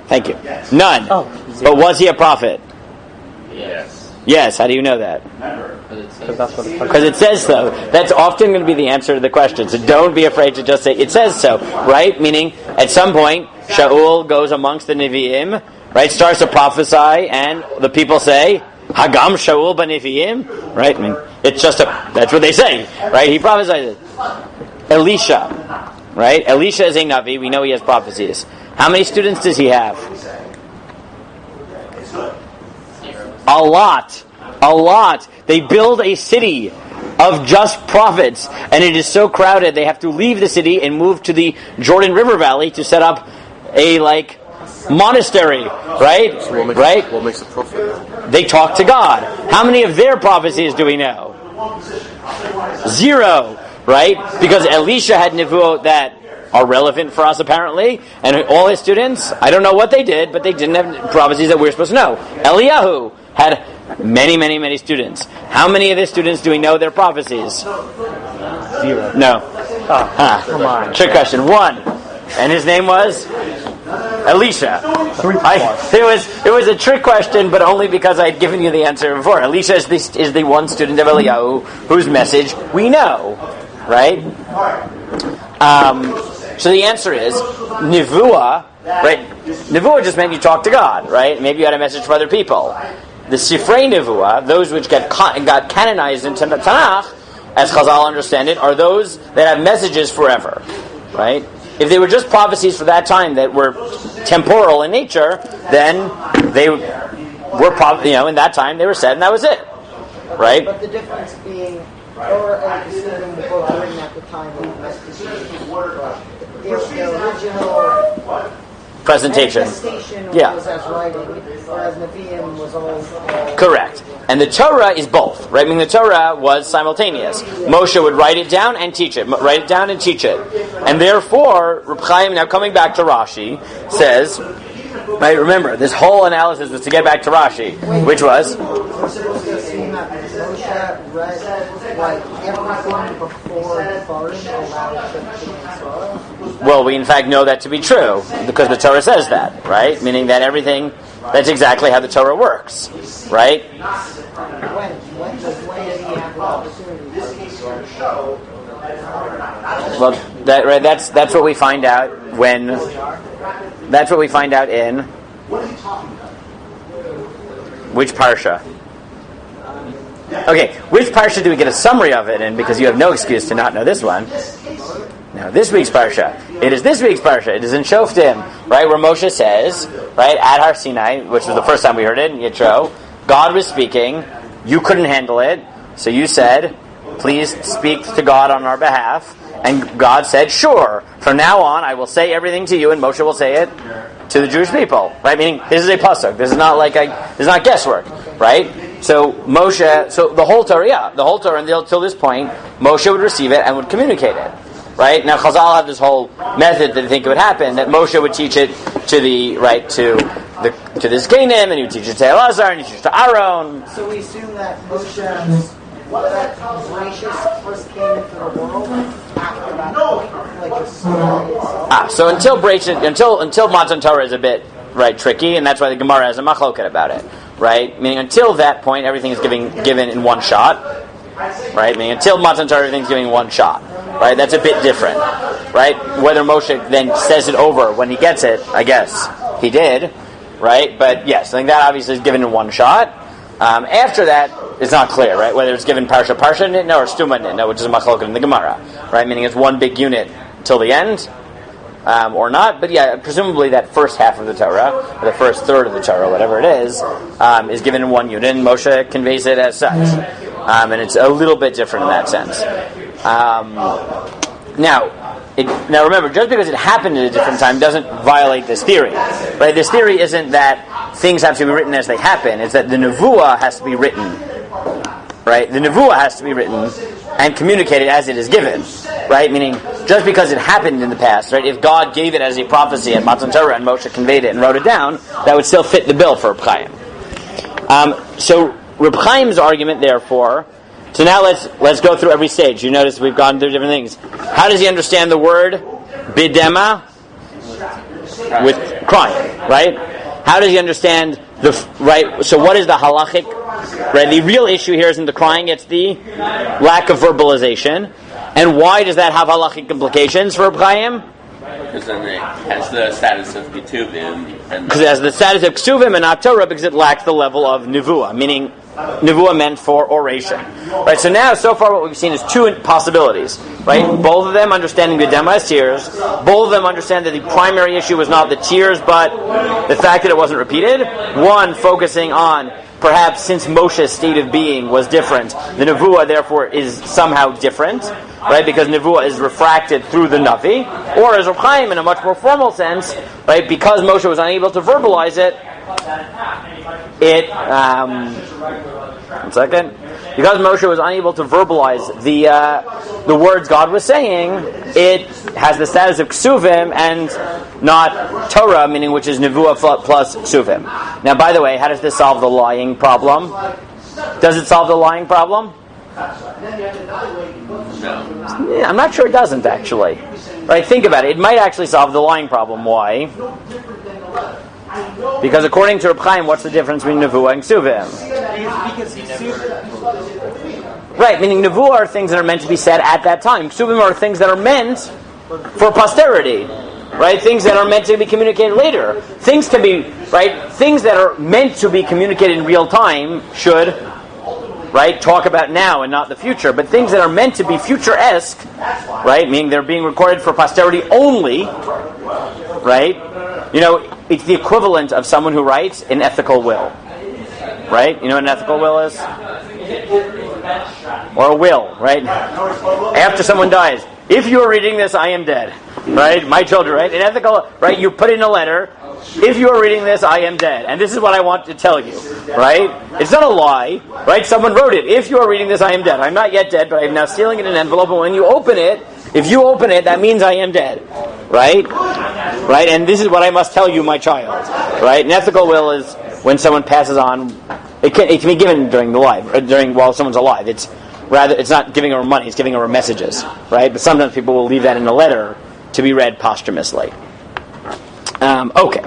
Thank you. None. But was he a prophet? Yes. How do you know that? Because it says so. That's often going to be the answer to the question. So don't be afraid to just say, it says so. Right? Meaning, at some point, Shaul goes amongst the Nevi'im, right? Starts to prophesy, and the people say, Hagam Shaul b'Nevi'im? Right? I mean, it's just that's what they say. Right? He prophesies it. Elisha. Right? Elisha is a Navi. We know he has prophecies. How many students does he have? A lot. They build a city of just prophets, and it is so crowded they have to leave the city and move to the Jordan River Valley to set up a monastery. Right? So what makes a prophet? They talk to God. How many of their prophecies do we know? 0. Right? Because Elisha had nevuot that are relevant for us apparently, and all his students, I don't know what they did, but they didn't have prophecies that we're supposed to know. Eliyahu had many, many, many students. How many of his students do we know their prophecies? 0. No. Come on. Trick question. 1. And his name was? Elisha. It was a trick question, but only because I had given you the answer before. Elisha is the one student of Eliyahu whose message we know. Right? So the answer is Nevuah, right? Nevuah just meant you talk to God, right? Maybe you had a message for other people. The Sifrei Nevuah, those which got canonized into Tanakh, as Chazal understand it, are those that have messages forever, right? If they were just prophecies for that time that were temporal in nature, then they were, in that time they were said, and that was it, right? But the difference being, Torah and Pesukim were both written at the time of the original presentation was as writing, whereas Nevi'im was all correct. And the Torah is both, right? I mean, the Torah was simultaneous. Moshe would write it down and teach it, write it down and teach it. And therefore, Reb Chaim, now coming back to Rashi, says, right, remember, this whole analysis was to get back to Rashi, which was? We're supposed to assume that Moshe read everything before the Barim allowed to Torah. Well, we in fact know that to be true, because the Torah says that, right? Meaning that everything That's exactly how the Torah works, right? When does he have the opportunity? Well, that's what we find out when. That's what we find out in which parsha? Okay, which parsha do we get a summary of it in? Because you have no excuse to not know this one. Now, this week's parsha. It is this week's parsha. It is in Shoftim, right, where Moshe says, right, at Har Sinai, which was the first time we heard it in Yitro, God was speaking. You couldn't handle it, so you said, please speak to God on our behalf. And God said, sure, from now on I will say everything to you, and Moshe will say it to the Jewish people. Right? Meaning, this is a pasuk. This is not this is not guesswork. Right? So Moshe, the whole Torah, until this point, Moshe would receive it and would communicate it. Right? Now Chazal have this whole method that they think it would happen, that Moshe would teach it to the Zkenim, and he would teach it to Elazar, and he would teach it to Aaron. So we assume that Moshe, that gracious first came into the world after that point, like a story. So until Matan Torah is a bit tricky, and that's why the Gemara has a machloket about it, right? Meaning until that point, everything is given in one shot, right? Meaning until Matan Torah, everything's given in one shot, right? That's a bit different, right? Whether Moshe then says it over when he gets it, I guess he did, right? But yes, I think that obviously is given in one shot. After that, it's not clear, right? Whether it's given parsha nitna or stuma nitna, which is a machloket in the Gemara, right? Meaning it's one big unit till the end, or not. But yeah, presumably that first half of the Torah, or the first third of the Torah, whatever it is given in one unit, and Moshe conveys it as such. And it's a little bit different in that sense. Now remember, just because it happened at a different time doesn't violate this theory, right? This theory isn't that things have to be written as they happen. It's that the nevuah has to be written, right? The nevuah has to be written and communicated as it is given, right? Meaning, just because it happened in the past, right? If God gave it as a prophecy at Matan Torah and Moshe conveyed it and wrote it down, that would still fit the bill for Reb Chaim. So Reb Chaim's argument, therefore. So now let's go through every stage. You notice we've gone through different things. How does he understand the word bidema? With crying, right? How does he understand so what is the halachic, right? The real issue here isn't the crying, it's the lack of verbalization. And why does that have halachic implications for Reb Chaim? Because then it has the status of ketuvim. Because it has the status of ketuvim and not Torah, because it lacks the level of nevuah, meaning nevuah meant for oration. Right, so far what we've seen is two possibilities. Right? Both of them understanding the dema as tears. Both of them understand that the primary issue was not the tears, but the fact that it wasn't repeated. One focusing on, perhaps since Moshe's state of being was different, the nevuah therefore is somehow different. Right? Because nevuah is refracted through the Navi. Or as Reb Chaim, in a much more formal sense, right? Because Moshe was unable to verbalize it, because Moshe was unable to verbalize the words God was saying, it has the status of ksuvim and not Torah, meaning which is nevuah plus ksuvim. Now, by the way, how does this solve the lying problem? Does it solve the lying problem? No. Yeah, I'm not sure it doesn't, actually. Right? Think about it. It might actually solve the lying problem. Why? Because according to Reb Chaim, what's the difference between nevuah and ksuvim? Right, meaning nevuah are things that are meant to be said at that time. Ksuvim are things that are meant for posterity. Right? Things that are meant to be communicated later. Things can be, right? Things that are meant to be communicated in real time should, right, talk about now and not the future. But things that are meant to be future-esque, right, meaning they're being recorded for posterity only, right? You know, it's the equivalent of someone who writes an ethical will. Right? You know what an ethical will is? Or a will, right? After someone dies. If you are reading this, I am dead. Right? My children, right? An ethical, right? You put in a letter. If you are reading this, I am dead. And this is what I want to tell you. Right? It's not a lie. Right? Someone wrote it. If you are reading this, I am dead. I'm not yet dead, but I'm now sealing it in an envelope. And when you open it, if you open it, that means I am dead. Right? Right? And this is what I must tell you, my child. Right? An ethical will is when someone passes on. It can be given while someone's alive. It's not giving her money, it's giving her messages. Right? But sometimes people will leave that in a letter to be read posthumously. Okay.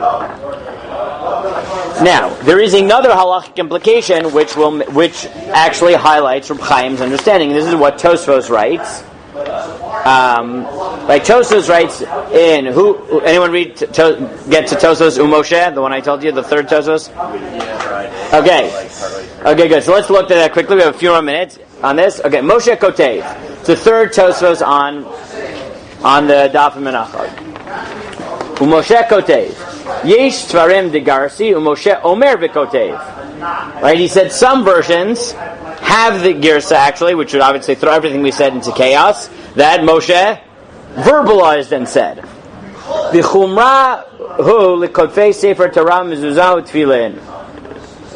Now, there is another halachic implication which actually highlights Reb Chaim's understanding. This is what Tosfos writes. Right, Tosfos writes in anyone get to Tosfos Moshe, the one I told you, the third Tosfos? Okay, good. So let's look at that quickly. We have a few more minutes on this. Okay, Moshe Kotev. It's the third Tosfos on the Daf Menachot. Moshe Kotev. Yesh Tvarim de Garsi Moshe Omer V'Kotev. Right, he said some versions have the Girsa actually, which would obviously throw everything we said into chaos, that Moshe verbalized and said. V'chumra hu l'kodfei sefer Torah mezuzah u'tfilin.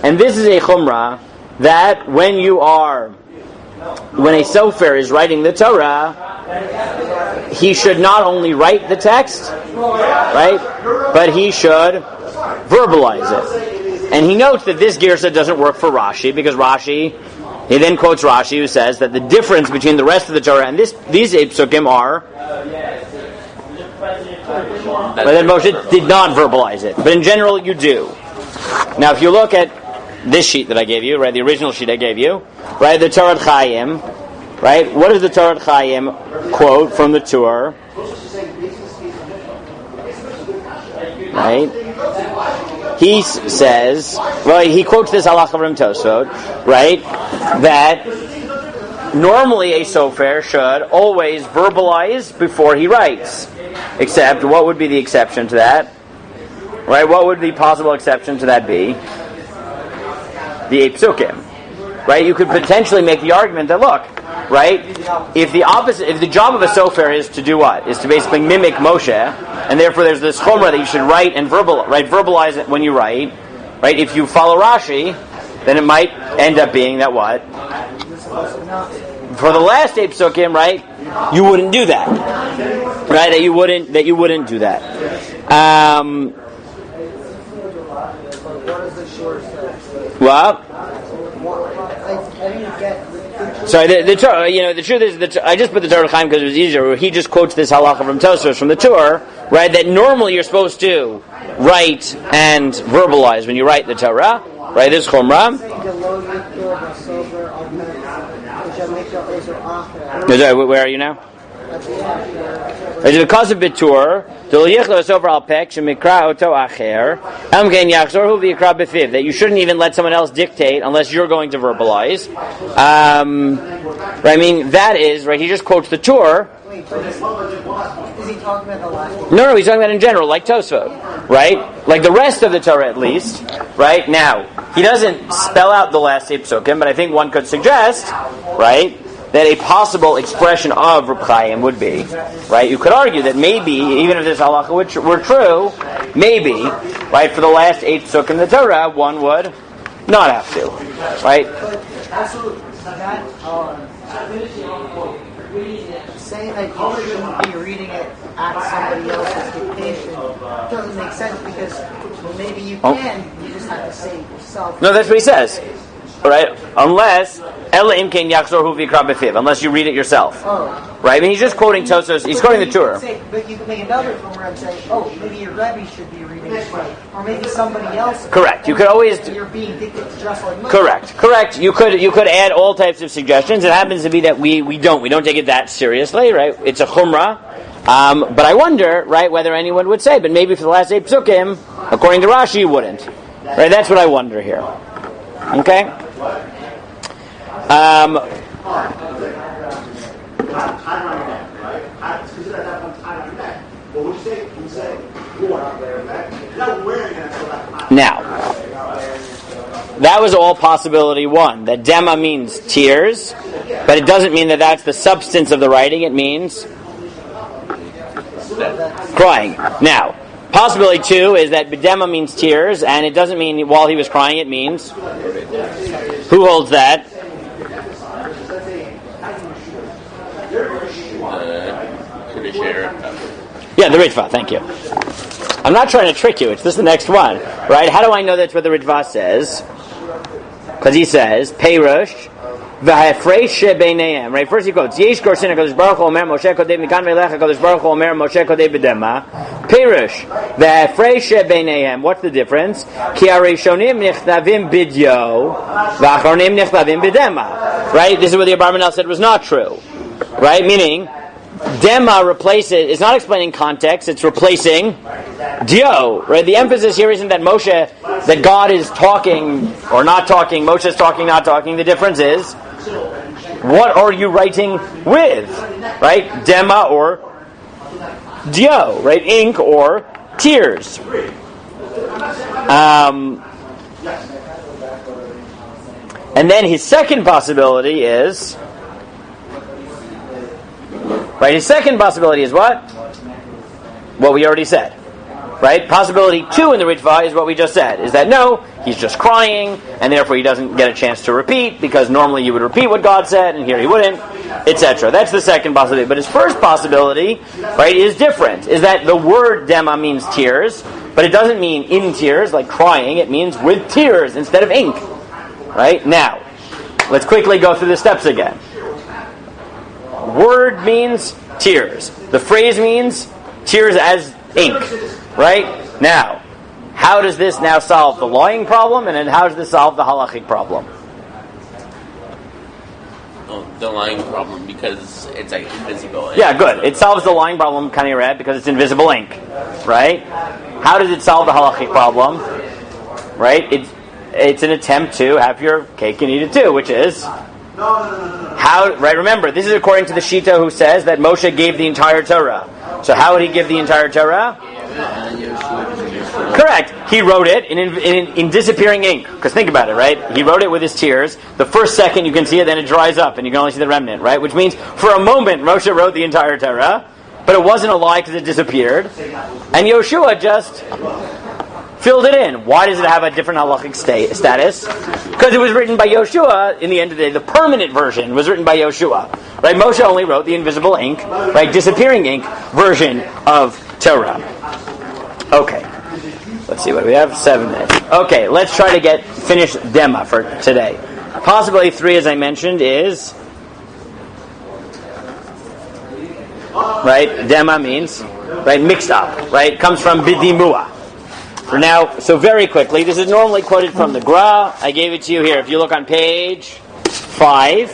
And this is a chumrah that when a sofer is writing the Torah, he should not only write the text, right, but he should verbalize it. And he notes that this girsa doesn't work for Rashi, because he then quotes Rashi, who says that the difference between the rest of the Torah and these Pesukim are that Moshe did not verbalize it. But in general, you do. Now, if you look at this sheet that I gave you, right, the original sheet I gave you, right, the Torah Chaim, right, what does the Torah Chaim quote from the Torah? Right? He says, he quotes this halacha from Tosfot, right, that normally a sofer should always verbalize before he writes. Except, what would be the exception to that? Right, what would the possible exception to that be? The Pesukim. Right, you could potentially make the argument that, look, right, if the job of a sofer is to do what? Is to basically mimic Moshe, and therefore there's this chumrah that you should write and verbalize it when you write, right? If you follow Rashi, then it might end up being that what? For the last 8 Pesukim, right, you wouldn't do that. Right, that you wouldn't do that. What? Sorry, the truth is that I just put the Torah Chaim because it was easier. He just quotes this halacha from Tosfos from the Torah, right? That normally you're supposed to write and verbalize when you write the Torah, right? This chumrah. Where are you now? Because of bitur, that you shouldn't even let someone else dictate unless you're going to verbalize. Right, I mean, that is, right, he just quotes the Torah. Wait, is he talking about the last? No, he's talking about in general, like Tosfot, right? Like the rest of the Torah at least, right? Now, he doesn't spell out the last 8 Pesukim, but I think one could suggest, right, that a possible expression of Reb Chaim would be, right? You could argue that maybe, even if this halacha were true, maybe, right, for the last 8 Pesukim in the Torah, one would not have to, right? But also, that saying that you shouldn't be reading it at somebody else's dictation doesn't make sense, because maybe you can, you just have to say it yourself. No, that's what he says. Right? Unless unless you read it yourself. Oh. Right? I mean, he's just quoting Tosfos. He's quoting the Torah. But you can make another chumrah and say, maybe your Rebbe should be reading it right, or maybe somebody else. Correct. You could always. You're being dictated just like me. Correct. You could add all types of suggestions. It happens to be that we don't take it that seriously, right? It's a chumrah. But I wonder, right, whether anyone would say, but maybe for the last 8 Pesukim, according to Rashi, you wouldn't. Right? That's what I wonder here. Okay? Now, that was all possibility 1. That dema means tears, but it doesn't mean that that's the substance of the writing. It means crying. Now, possibility 2 is that b'dema means tears, and it doesn't mean while he was crying. It means, who holds that? Yeah, the Ritva, thank you. I'm not trying to trick you, it's just the next one, right? How do I know that's what the Ritva says? Because he says, Peirush, V'hafresh beineihem. Right. First he quotes Yesh Korsin HaKadosh Baruch Hu Omer Moshe Kodei Mikan V'Elecha HaKadosh Baruch Hu Omer Moshe Kodei B'Dema. Pirush V'hafresh beineihem. What's the difference? Ki Harishonim Nichtavim Bidyo V'Achronim Nichtavim B'Dema. Right. This is what the Abarbanel said was not true. Right. Meaning, Dema replaces. It's not explaining context. It's replacing Dio. Right. The emphasis here isn't that that God is talking or not talking. Moshe is talking, not talking. The difference is, what are you writing with? Right? Dema or Dio. Right? Ink or tears. And then his second possibility is. Right? His second possibility is what? What we already said. Right? Possibility 2 in the Ritva is what we just said. Is that no, he's just crying, and therefore he doesn't get a chance to repeat, because normally you would repeat what God said, and here he wouldn't, etc. That's the second possibility. But his first possibility, right, is different. Is that the word dema means tears, but it doesn't mean in tears, like crying. It means with tears instead of ink. Right? Now, let's quickly go through the steps again. Word means tears. The phrase means tears as ink. Right? Now, how does this now solve the lying problem, and then how does this solve the halachic problem? Oh, the lying problem, because it's like invisible ink. Yeah, good. It solves the lying problem, kind of red, because it's invisible ink. Right? How does it solve the halachic problem? Right? It's an attempt to have your cake and eat it too, which is how, right? Remember, this is according to the Shita who says that Moshe gave the entire Torah. So how would he give the entire Torah? Correct. He wrote it in disappearing ink. Because think about it, right? He wrote it with his tears. The first second you can see it, then it dries up, and you can only see the remnant, right? Which means for a moment Moshe wrote the entire Torah, but it wasn't a lie because it disappeared. And Yoshua just filled it in. Why does it have a different halachic status? Because it was written by Yoshua. In the end of the day, the permanent version was written by Yoshua. Right? Moshe only wrote the invisible ink, right, disappearing ink version of Torah. Okay. Let's see what do we have. 7 minutes. Okay, let's try to finish Dema for today. Possibility 3, as I mentioned, is right. Dema means right, mixed up. Right, comes from bidimua. For now, so very quickly, this is normally quoted from the Gra. I gave it to you here. If you look on page 5,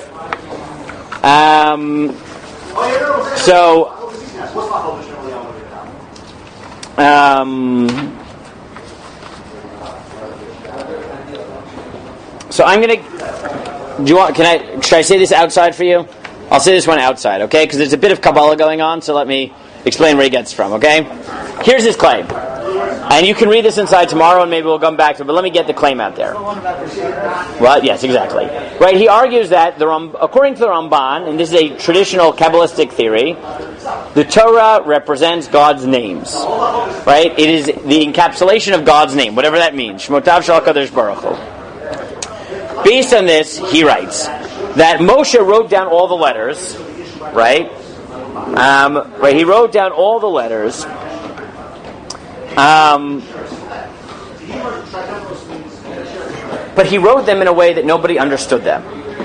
so I'm gonna. Should I say this outside for you? I'll say this one outside, okay? Because there's a bit of Kabbalah going on. So let me explain where he gets from. Okay? Here's his claim. And you can read this inside tomorrow, and maybe we'll come back to it. But let me get the claim out there. Well, yes, exactly. Right? He argues that according to the Ramban, and this is a traditional Kabbalistic theory, the Torah represents God's names. Right? It is the encapsulation of God's name, whatever that means. Shmotav Shel HaKadosh Baruch Hu. Based on this, he writes that Moshe wrote down all the letters. Right? Right. He wrote down all the letters. But he wrote them in a way that nobody understood them.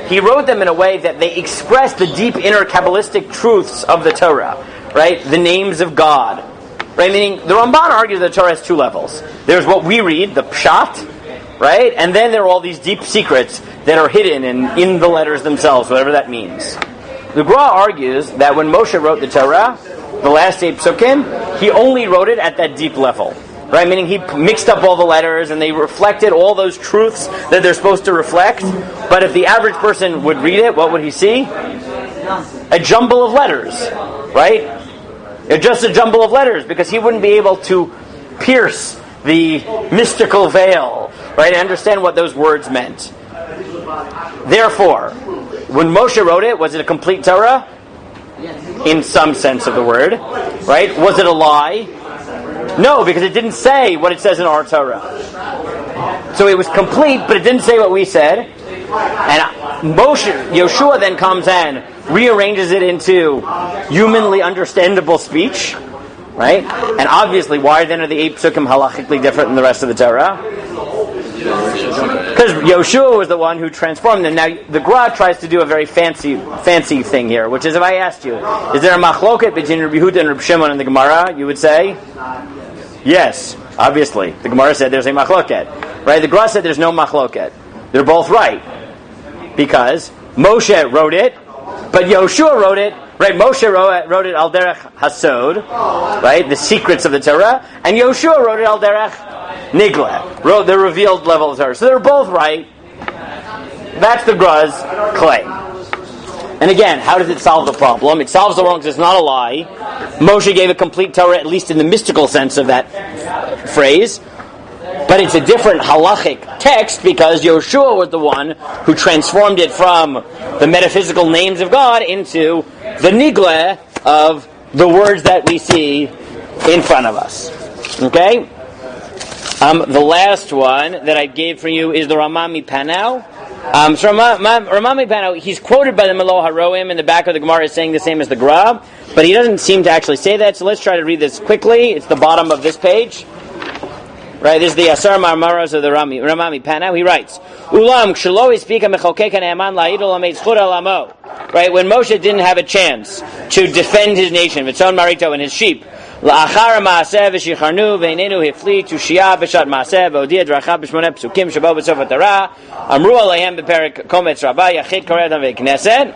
He wrote them in a way that they expressed the deep inner Kabbalistic truths of the Torah, right? The names of God, right? Meaning, the Ramban argues that the Torah has 2 levels. There's what we read, the Pshat, right? And then there are all these deep secrets that are hidden in the letters themselves, whatever that means. The Gra argues that when Moshe wrote the Torah, the last 8 Pesukim, he only wrote it at that deep level. Right? Meaning he mixed up all the letters and they reflected all those truths that they're supposed to reflect. But if the average person would read it, what would he see? A jumble of letters. Right? Just a jumble of letters, because he wouldn't be able to pierce the mystical veil, right, and understand what those words meant. Therefore, when Moshe wrote it, was it a complete Torah? In some sense of the word, right? Was it a lie? No, because it didn't say what it says in our Torah. So it was complete, but it didn't say what we said. And Yoshua then comes and rearranges it into humanly understandable speech, right? And obviously, why then are the 8 Pesukim halachically different than the rest of the Torah? Because Yoshua was the one who transformed them. Now, the Gra tries to do a very fancy thing here, which is, if I asked you, is there a machloket between Rabbi Yehuda and Rabbi Shimon in the Gemara? You would say, yes, obviously. The Gemara said there's a machloket. Right? The Gra said there's no machloket. They're both right. Because Moshe wrote it, but Yoshua wrote it. Right, Moshe wrote it al derech hasod, right, the secrets of the Torah, and Yoshua wrote it al derech nigla, wrote the revealed level of the Torah. So they're both right. That's the Gra's claim. And again, how does it solve the problem? It solves the problem because it's not a lie. Moshe gave a complete Torah, at least in the mystical sense of that phrase. But it's a different halachic text because Yoshua was the one who transformed it from the metaphysical names of God into the nigla of the words that we see in front of us. Okay? The last one that I gave for you is the Ramah Mipanau. So Ramah Mipanau, he's quoted by the Melo Haroim in the back of the Gemara as saying the same as the Gra, but he doesn't seem to actually say that, so let's try to read this quickly. It's the bottom of this page. Right, this is the Asar Marmaros of the Ramah Mipanau. He writes, Ulam kshaloi speak a mechokek ne'aman la'idol ha'meitz chur alamo. Right, when Moshe didn't have a chance to defend his nation, Vitzon Marito and his sheep, la'achar ma'aseh v'shicharnu v'einenu hifli tushia b'shat ma'aseh v'odia dracha b'shmoneh Pesukim shabo b'sof ha'Torah amru aleihem b'perek kometz rabah yachid koreatam v'kneset.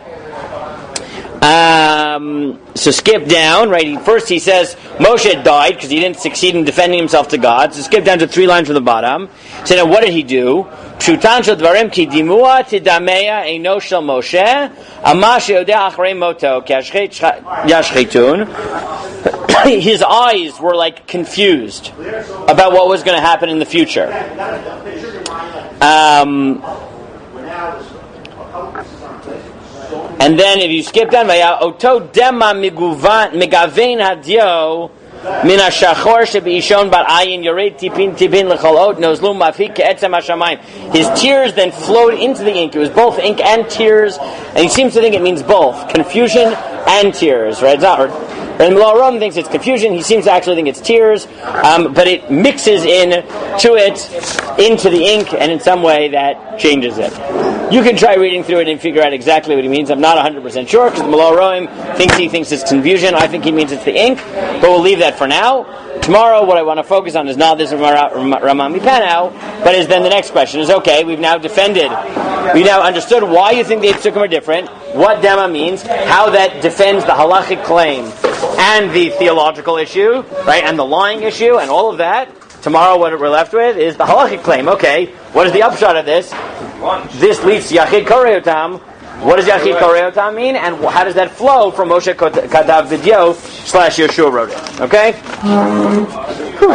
So skip down, right? First he says Moshe died because he didn't succeed in defending himself to God. So skip down to 3 lines from the bottom. So now what did he do? Pshutan shel dvarim ki dimua tidameya eino shel Moshe ama sheodeh achrei moto ki yashchetun. His eyes were like confused about what was going to happen in the future. And then if you skip down, Oto dema megavein hadio min hashachor shebeishon bar ayin yored tipin lechol nozlu mafik ke'etzem hashamayim. His tears then flowed into the ink. It was both ink and tears, and he seems to think it means both confusion and tears. Right? It's not. And Malon thinks it's confusion. He seems to actually think it's tears, but it mixes into the ink, and in some way that changes it. You can try reading through it and figure out exactly what he means. I'm not 100% sure because Malon thinks it's confusion. I think he means it's the ink, but we'll leave that for now. Tomorrow, what I want to focus on is not this Ramah Mipanau, but is then the next question is, okay, we've now understood why you think the Pesukim are different, what Dema means, how that defends the halachic claim and the theological issue, right, and the lying issue, and all of that. Tomorrow, what we're left with is the halachic claim. Okay, what is the upshot of this? This leads to Yachid Koreotam. What does Yachid Koreotam mean, and how does that flow from Moshe Katav Vidyo / Yeshua wrote it? Okay?